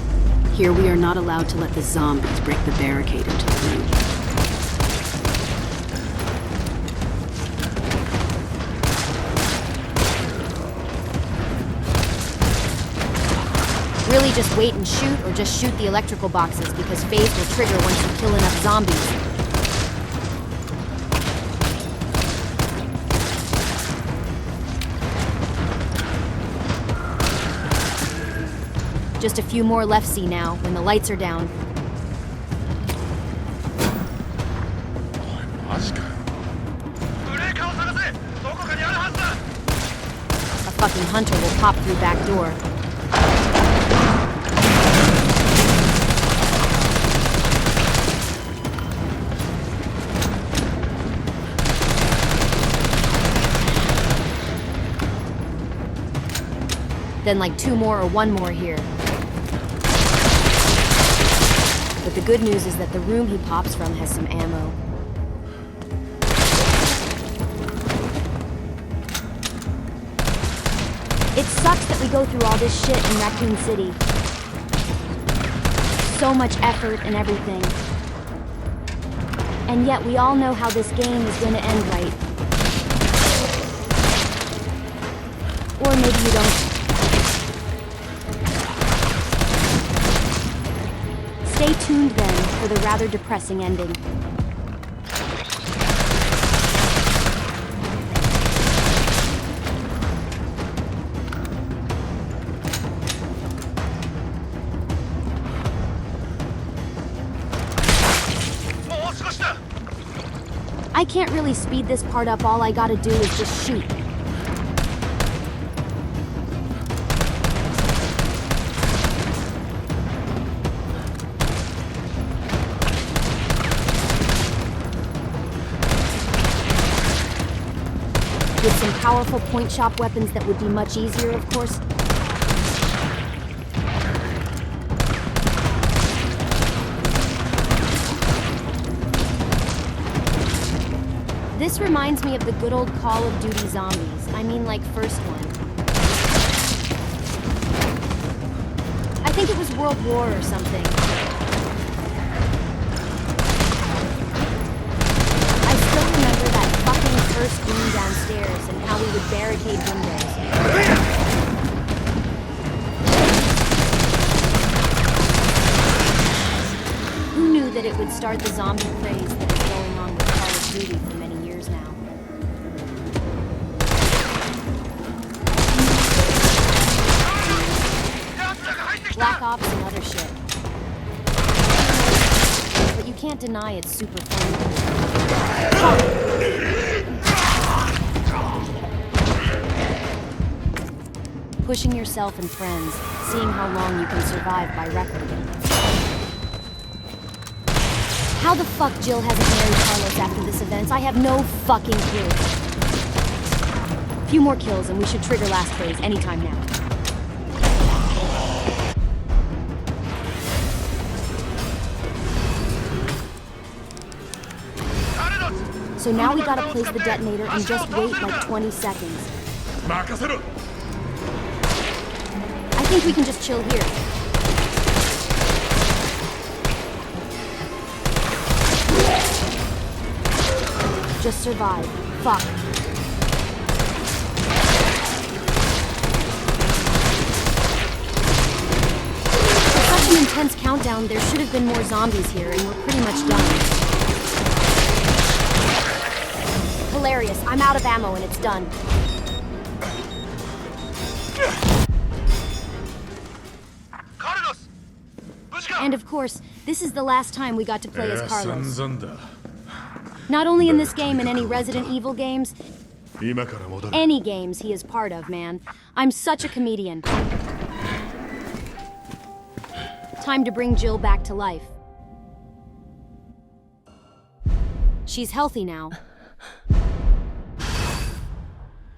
Here we are not allowed to let the zombies break the barricade into the room. Really just wait and shoot, or just shoot the electrical boxes, because phase will trigger once you kill enough zombies. Just a few more left, see now, when the lights are down. おいマジかよ。 A fucking hunter will pop through back door. Then like 2 more or 1 more here. But the good news is that the room he pops from has some ammo. It sucks that we go through all this shit in Raccoon City. So much effort and everything. And yet we all know how this game is going to end right. Or maybe you don't. Stay tuned then for the rather depressing ending. I can't really speed this part up, all I gotta do is just shoot. With some powerful point shop weapons that would be much easier, of course. This reminds me of the good old Call of Duty zombies. I mean, like, first one. I think it was World War or something. I still remember that fucking first room downstairs and how we would barricade windows. Who knew that it would start the zombie craze that is going on with Call of Duty for many years now? Black Ops and other shit. But you can't deny it's super fun. Pushing yourself and friends, seeing how long you can survive by record. How the fuck Jill hasn't married Carlos after this event, I have no fucking clue. A few more kills and we should trigger last phase anytime now. So now we gotta place the detonator and just wait like 20 seconds. 任せろ。 I think we can just chill here. Just survive. Fuck. For such an intense countdown, there should have been more zombies here, and we're pretty much done. Hilarious. I'm out of ammo and it's done. And of course, this is the last time we got to play as Carlos. 散々だ。 Not only in this game and any Resident Evil games, 今から戻る。 any games he is part of, man. I'm such a comedian. Time to bring Jill back to life. She's healthy now.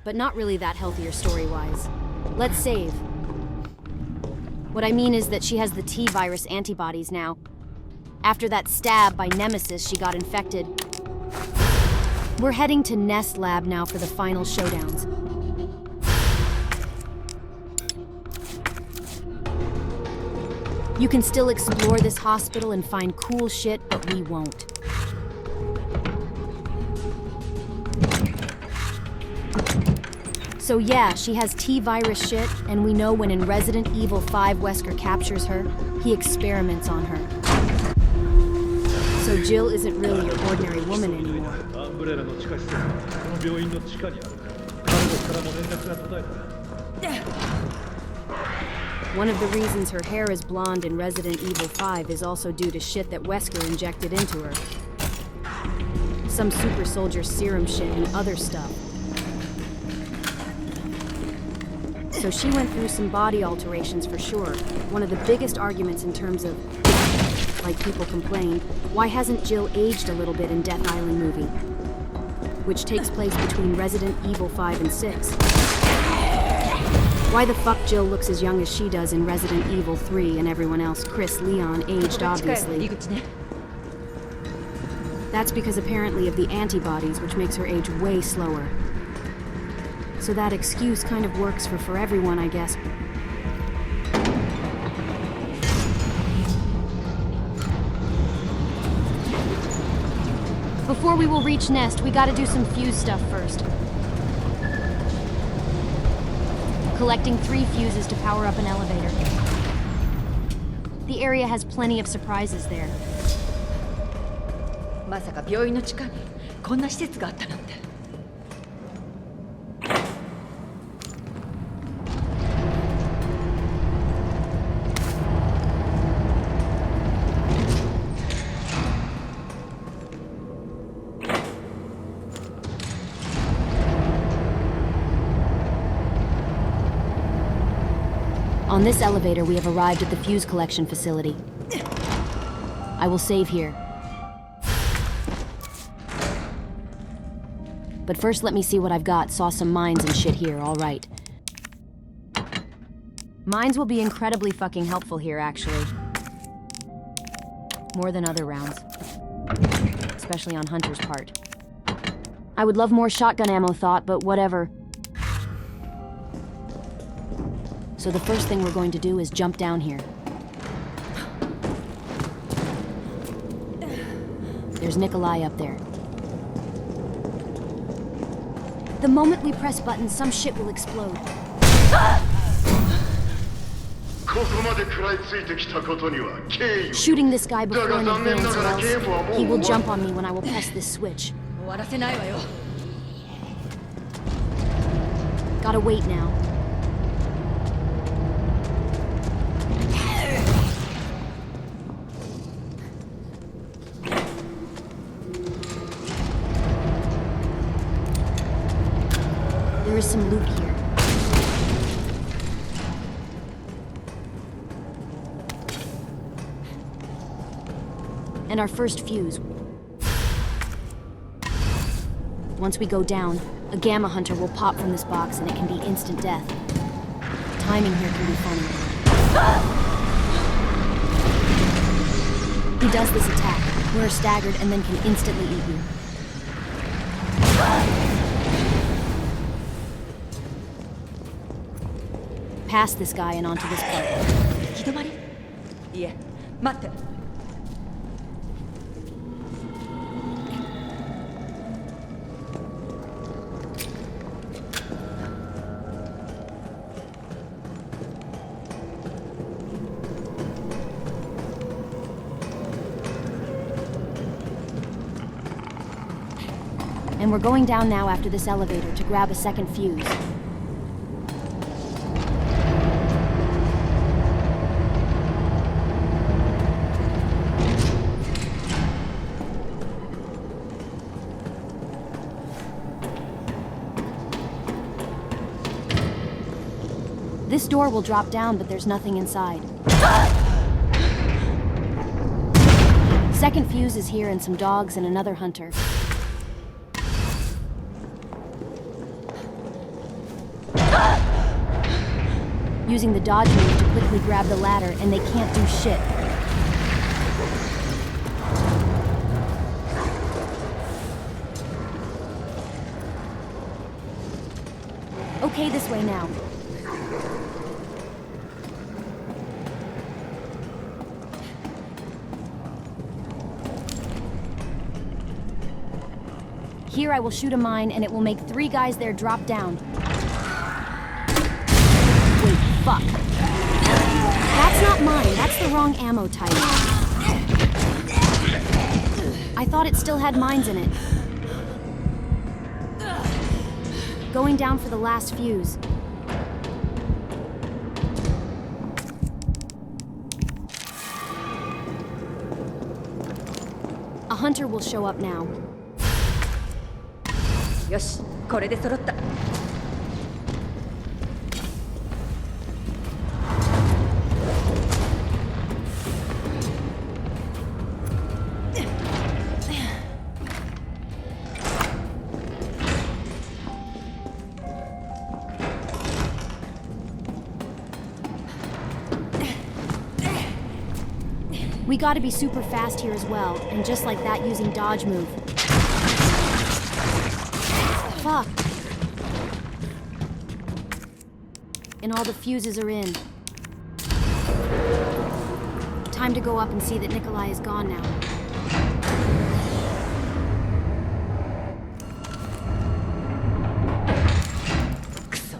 But not really that healthier story-wise. Let's save. What I mean is that she has the T-virus antibodies now. After that stab by Nemesis, she got infected. We're heading to Nest Lab now for the final showdowns. You can still explore this hospital and find cool shit, but we won't. So yeah, she has T-virus shit, and we know when in Resident Evil 5 Wesker captures her, he experiments on her. So Jill isn't really your ordinary woman anymore. One of the reasons her hair is blonde in Resident Evil 5 is also due to shit that Wesker injected into her. Some super soldier serum shit and other stuff. So she went through some body alterations for sure. One of the biggest arguments in terms of, like people complain, why hasn't Jill aged a little bit in Death Island movie? Which takes place between Resident Evil 5 and 6. Why the fuck Jill looks as young as she does in Resident Evil 3 and everyone else, Chris, Leon, aged obviously. That's because apparently of the antibodies, which makes her age way slower. So that excuse kind of works for everyone, I guess. Before we will reach Nest, we gotta do some fuse stuff first. Collecting 3 fuses to power up an elevator. The area has plenty of surprises there. まさか病院の地下にこんな施設があったなんて。On this elevator, we have arrived at the fuse collection facility. I will save here. But first, let me see what I've got. Saw some mines and shit here, all right. Mines will be incredibly fucking helpful here, actually. More than other rounds. Especially on Hunter's part. I would love more shotgun ammo, thought, but whatever. So the first thing we're going to do is jump down here. There's Nikolai up there. The moment we press buttons, some shit will explode. Shooting this guy before in advance, or else he will jump on me when I will press this switch. 終わらせないわよ。 Gotta wait now. There is some loot here. And our first fuse. Once we go down, a Gamma Hunter will pop from this box and it can be instant death. Timing here can be funny. He does this attack. We're staggered and then can instantly eat you. Past this guy and onto this part. 行き止まり？いえ、待って。And we're going down now after this elevator to grab a second fuse. This door will drop down, but there's nothing inside. Second fuse is here and some dogs and another hunter. Using the dodge move to quickly grab the ladder, and they can't do shit. Okay, this way now. Here I will shoot a mine, and it will make 3 guys there drop down. Wait, fuck. That's not mine, that's the wrong ammo type. I thought it still had mines in it. Going down for the last fuse. A hunter will show up now. よし、これで揃った。We gotta be super fast here as well, and just like that using dodge move. Fuck. And all the fuses are in. Time to go up and see that Nikolai is gone now. くそ、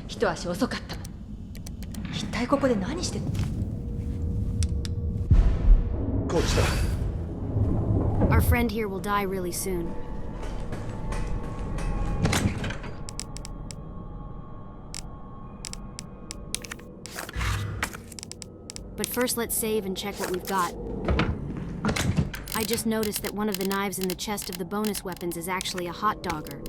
一足遅かった。一体ここで何してんの？こっちだ。 Our friend here will die really soon. But first let's save and check what we've got. I just noticed that one of the knives in the chest of the bonus weapons is actually a hot dogger.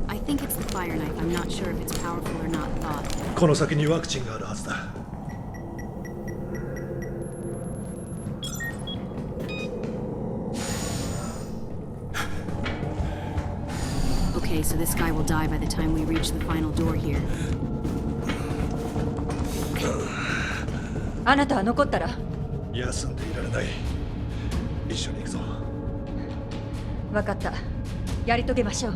I think it's the fire knife. I'm not sure if it's powerful or not, thought. この先にワクチンがあるはずだ。 Okay, so this guy will die by the time we reach the final door here. あなたは残ったら？休んでいられない。一緒に行くぞ。分かった。やり遂げましょう。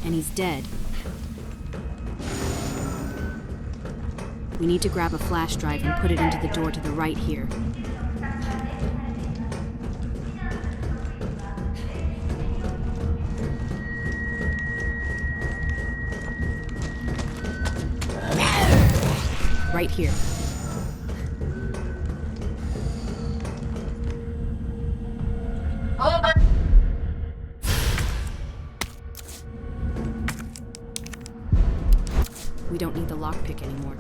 And he's dead. We need to grab a flash drive and put it into the door to the right here. Right here. We don't need the lockpick anymore.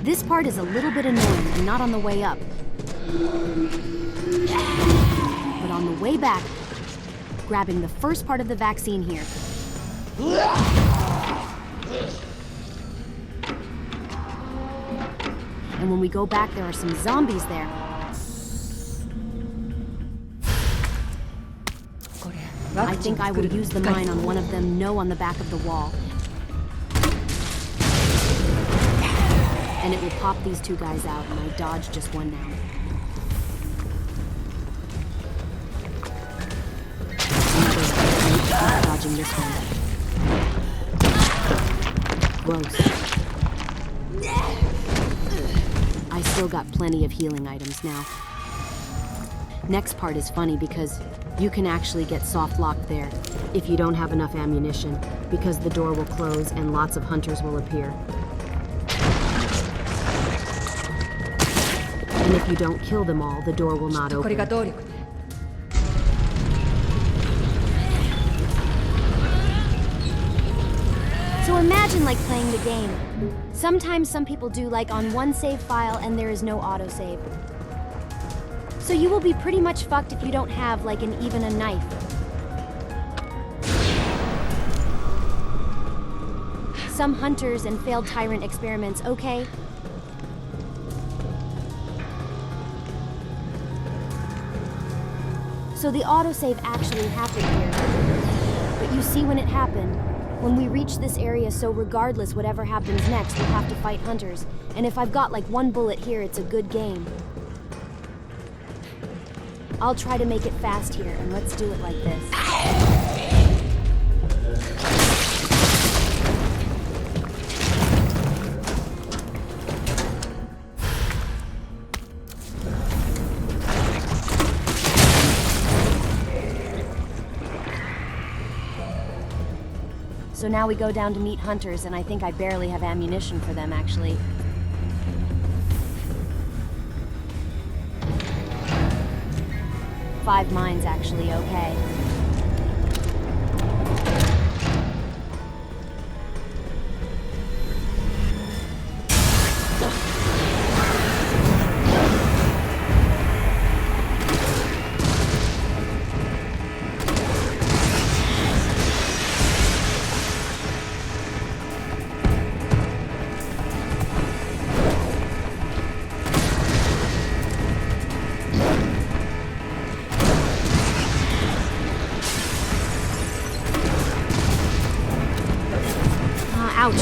This part is a little bit annoying and not on the way up. But on the way back, grabbing the first part of the vaccine here. And when we go back, there are some zombies there. I think I will use the mine on one of them, no on the back of the wall. And it will pop these 2 guys out, and I dodged just one now. Another dodging this one. Gross. I still got plenty of healing items now. Next part is funny because you can actually get soft locked there if you don't have enough ammunition, because the door will close and lots of hunters will appear. And if you don't kill them all, the door will not これが open. 動力ね。So imagine like playing the game. Sometimes some people do like on one save file and there is no autosave. So you will be pretty much fucked if you don't have like even a knife. Some hunters and failed tyrant experiments, okay? So the autosave actually happened here. But you see when it happened, when we reach this area, so regardless whatever happens next, we'll have to fight hunters. And if I've got like one bullet here, it's a good game. I'll try to make it fast here, and let's do it like this. So now we go down to meet hunters, and I think I barely have ammunition for them, actually. Five mines, actually, okay. Ouch.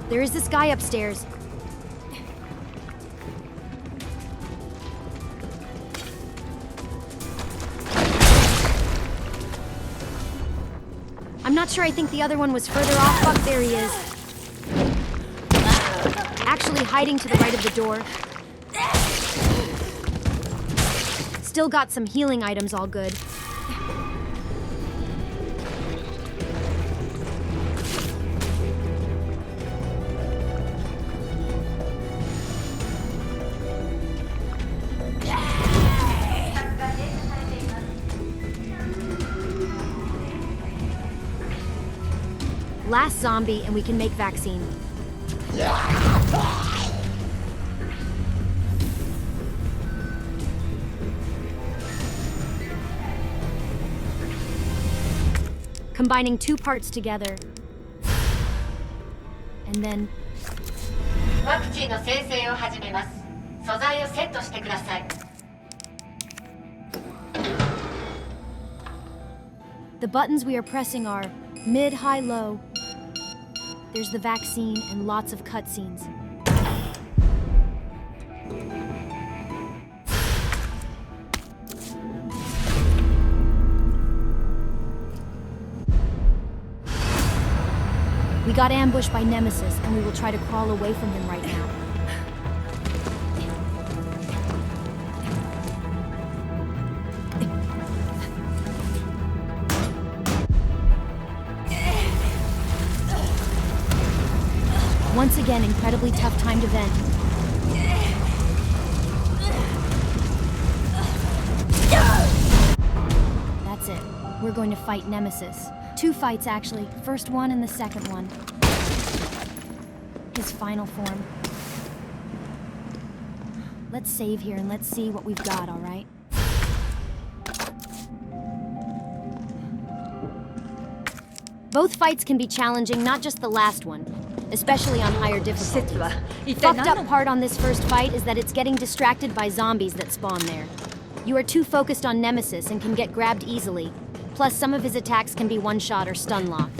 There is this guy upstairs. I'm not sure, I think the other one was further off. Fuck, there he is. Actually hiding to the right of the door. Still got some healing items, all good. Last zombie, and we can make vaccine. Combining two parts together. And then... ワクチンの生成を始めます。素材をセットしてください。 The buttons we are pressing are mid, high, low. There's the vaccine and lots of cutscenes. We got ambushed by Nemesis, and we will try to crawl away from him right now. Once again, incredibly tough time to vent. That's it. We're going to fight Nemesis. Two fights, actually. First one and the second one. His final form. Let's save here and let's see what we've got, all right? Both fights can be challenging, not just the last one. Especially on higher difficulties. Fucked up part on this first fight is that it's getting distracted by zombies that spawn there. You are too focused on Nemesis and can get grabbed easily. Plus, some of his attacks can be one-shot or stun-locked.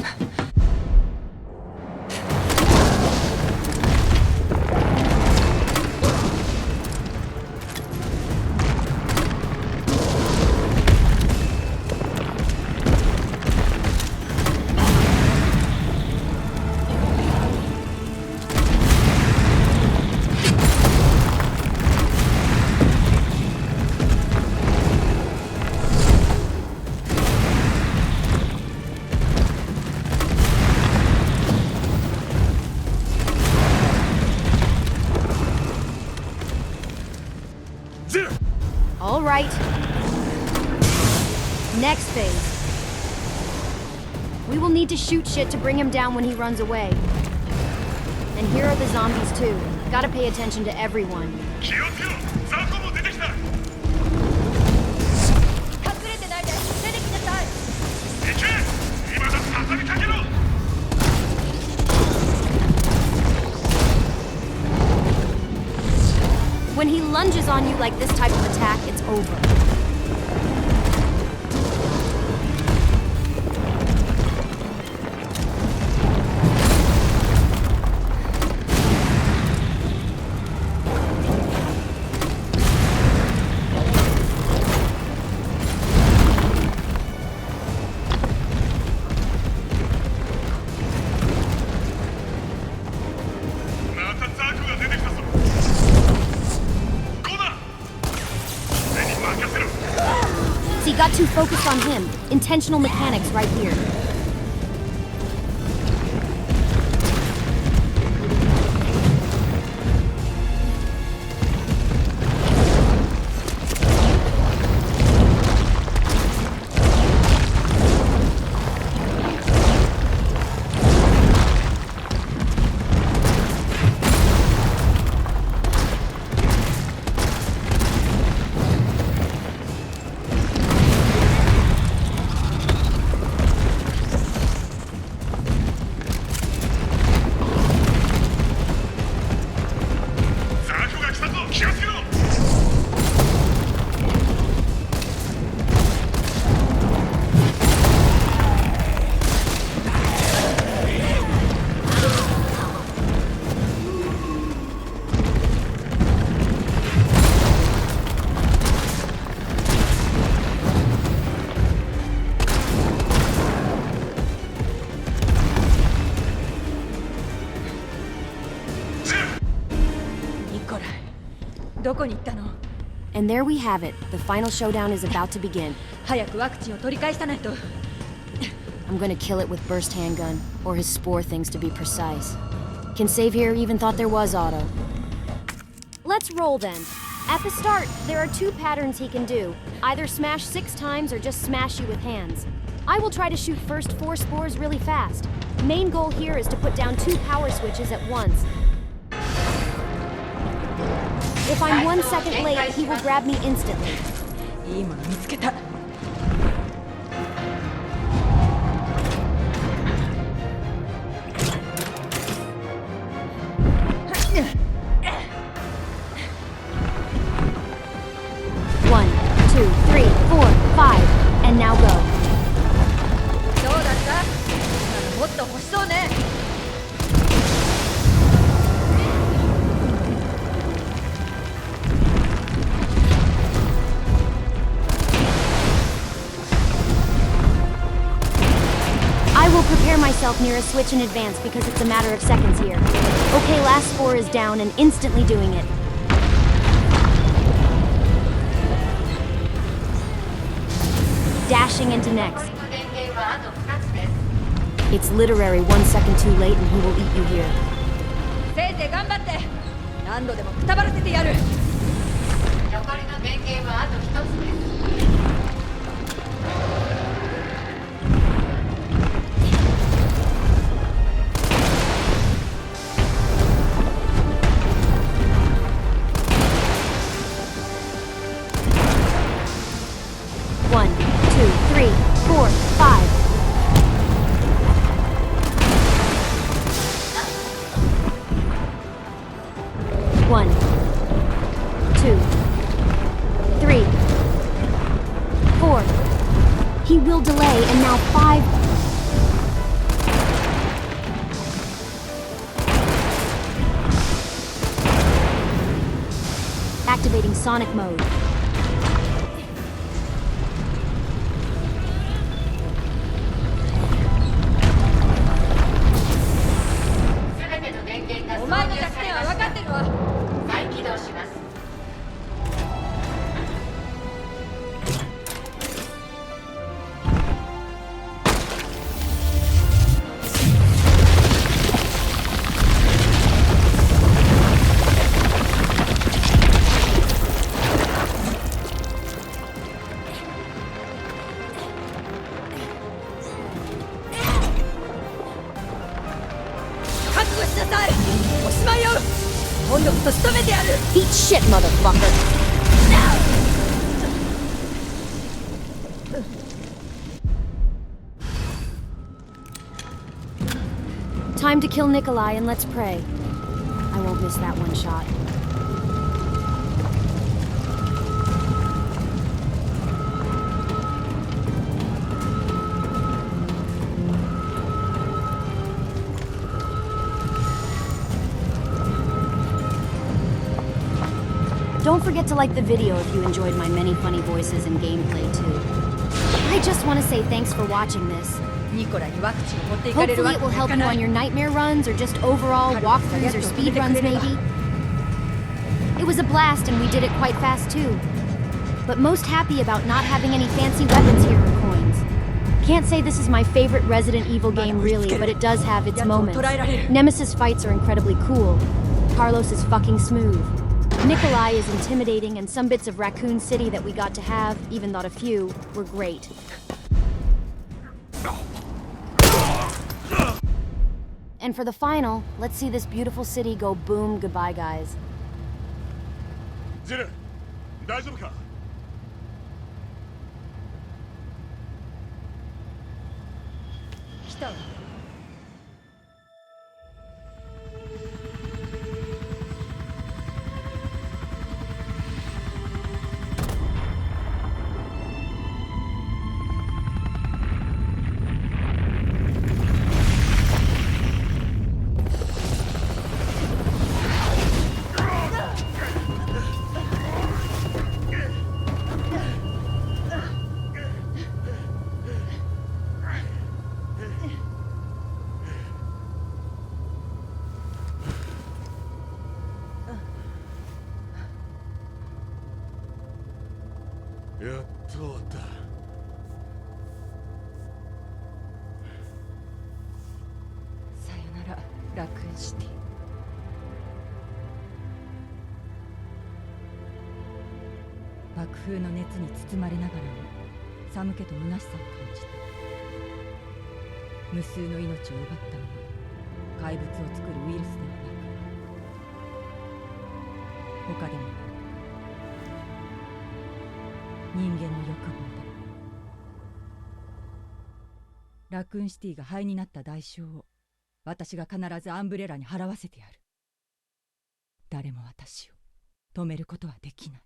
right. Next phase. We will need to shoot shit to bring him down when he runs away. And here are the zombies too. Gotta pay attention to everyone. 気をつけろザコも出てきた隠れてないで出てきなさい。行け今だ畳みかけろ When he lunges on you like this type of attack, it's over. See, got too focused on him. Intentional mechanics right here. And there we have it. The final showdown is about to begin. 早くワクチンを取り返さないと。I'm gonna kill it with burst handgun, or his spore things to be precise. Can save here even thought there was auto. Let's roll then. At the start, there are two patterns he can do. Either smash 6 times or just smash you with hands. I will try to shoot first 4 spores really fast. Main goal here is to put down 2 power switches at once. If I'm 1 second late, he will grab me instantly. いいもの見つけた。One, 2, 3, 4, 5, and now go. どうだった？もっと欲しそうね。I will prepare myself near a switch in advance because it's a matter of seconds here. Okay, last spore is down and instantly doing it. Dashing into next. It's literary 1 second too late and he will eat you here. せいぜい頑張って。何度でもくたばらせてやる。残りの電源はあと1つです。One, 2, 3, 4, 5. One, 2, 3, 4. He will delay, and now 5. Activating Sonic mode. ない。おしまいよ。今度こそ仕留めてやる。 Eat shit, motherfucker! Time to kill Nikolai and let's pray. I won't miss that one shot. Don't forget to like the video if you enjoyed my many funny voices and gameplay too. I just want to say thanks for watching this. ニコラにワクチンを持っていかれる Hopefully わ it け will にはい help か you な on い。 your nightmare runs or just overall walkthroughs or speed runs maybe. It was a blast and we did it quite fast too. But most happy about not having any fancy weapons here or coins. Can't say this is my favorite Resident Evil game really, but it does have its moments. Nemesis fights are incredibly cool. Carlos is fucking smooth. Nikolai is intimidating, and some bits of Raccoon City that we got to have, even thought a few, were great. And for the final, let's see this beautiful city go boom goodbye, guys. ジル、大丈夫か？来たわ。やっと終わった。さよなら、ラクーンシティ。爆風の熱に包まれながらも寒気と虚しさを感じた。無数の命を奪ったのは怪物を作るウイルスではなく、他でも人間の欲望だ。ラクーンシティが灰になった代償を私が必ずアンブレラに払わせてやる。誰も私を止めることはできない。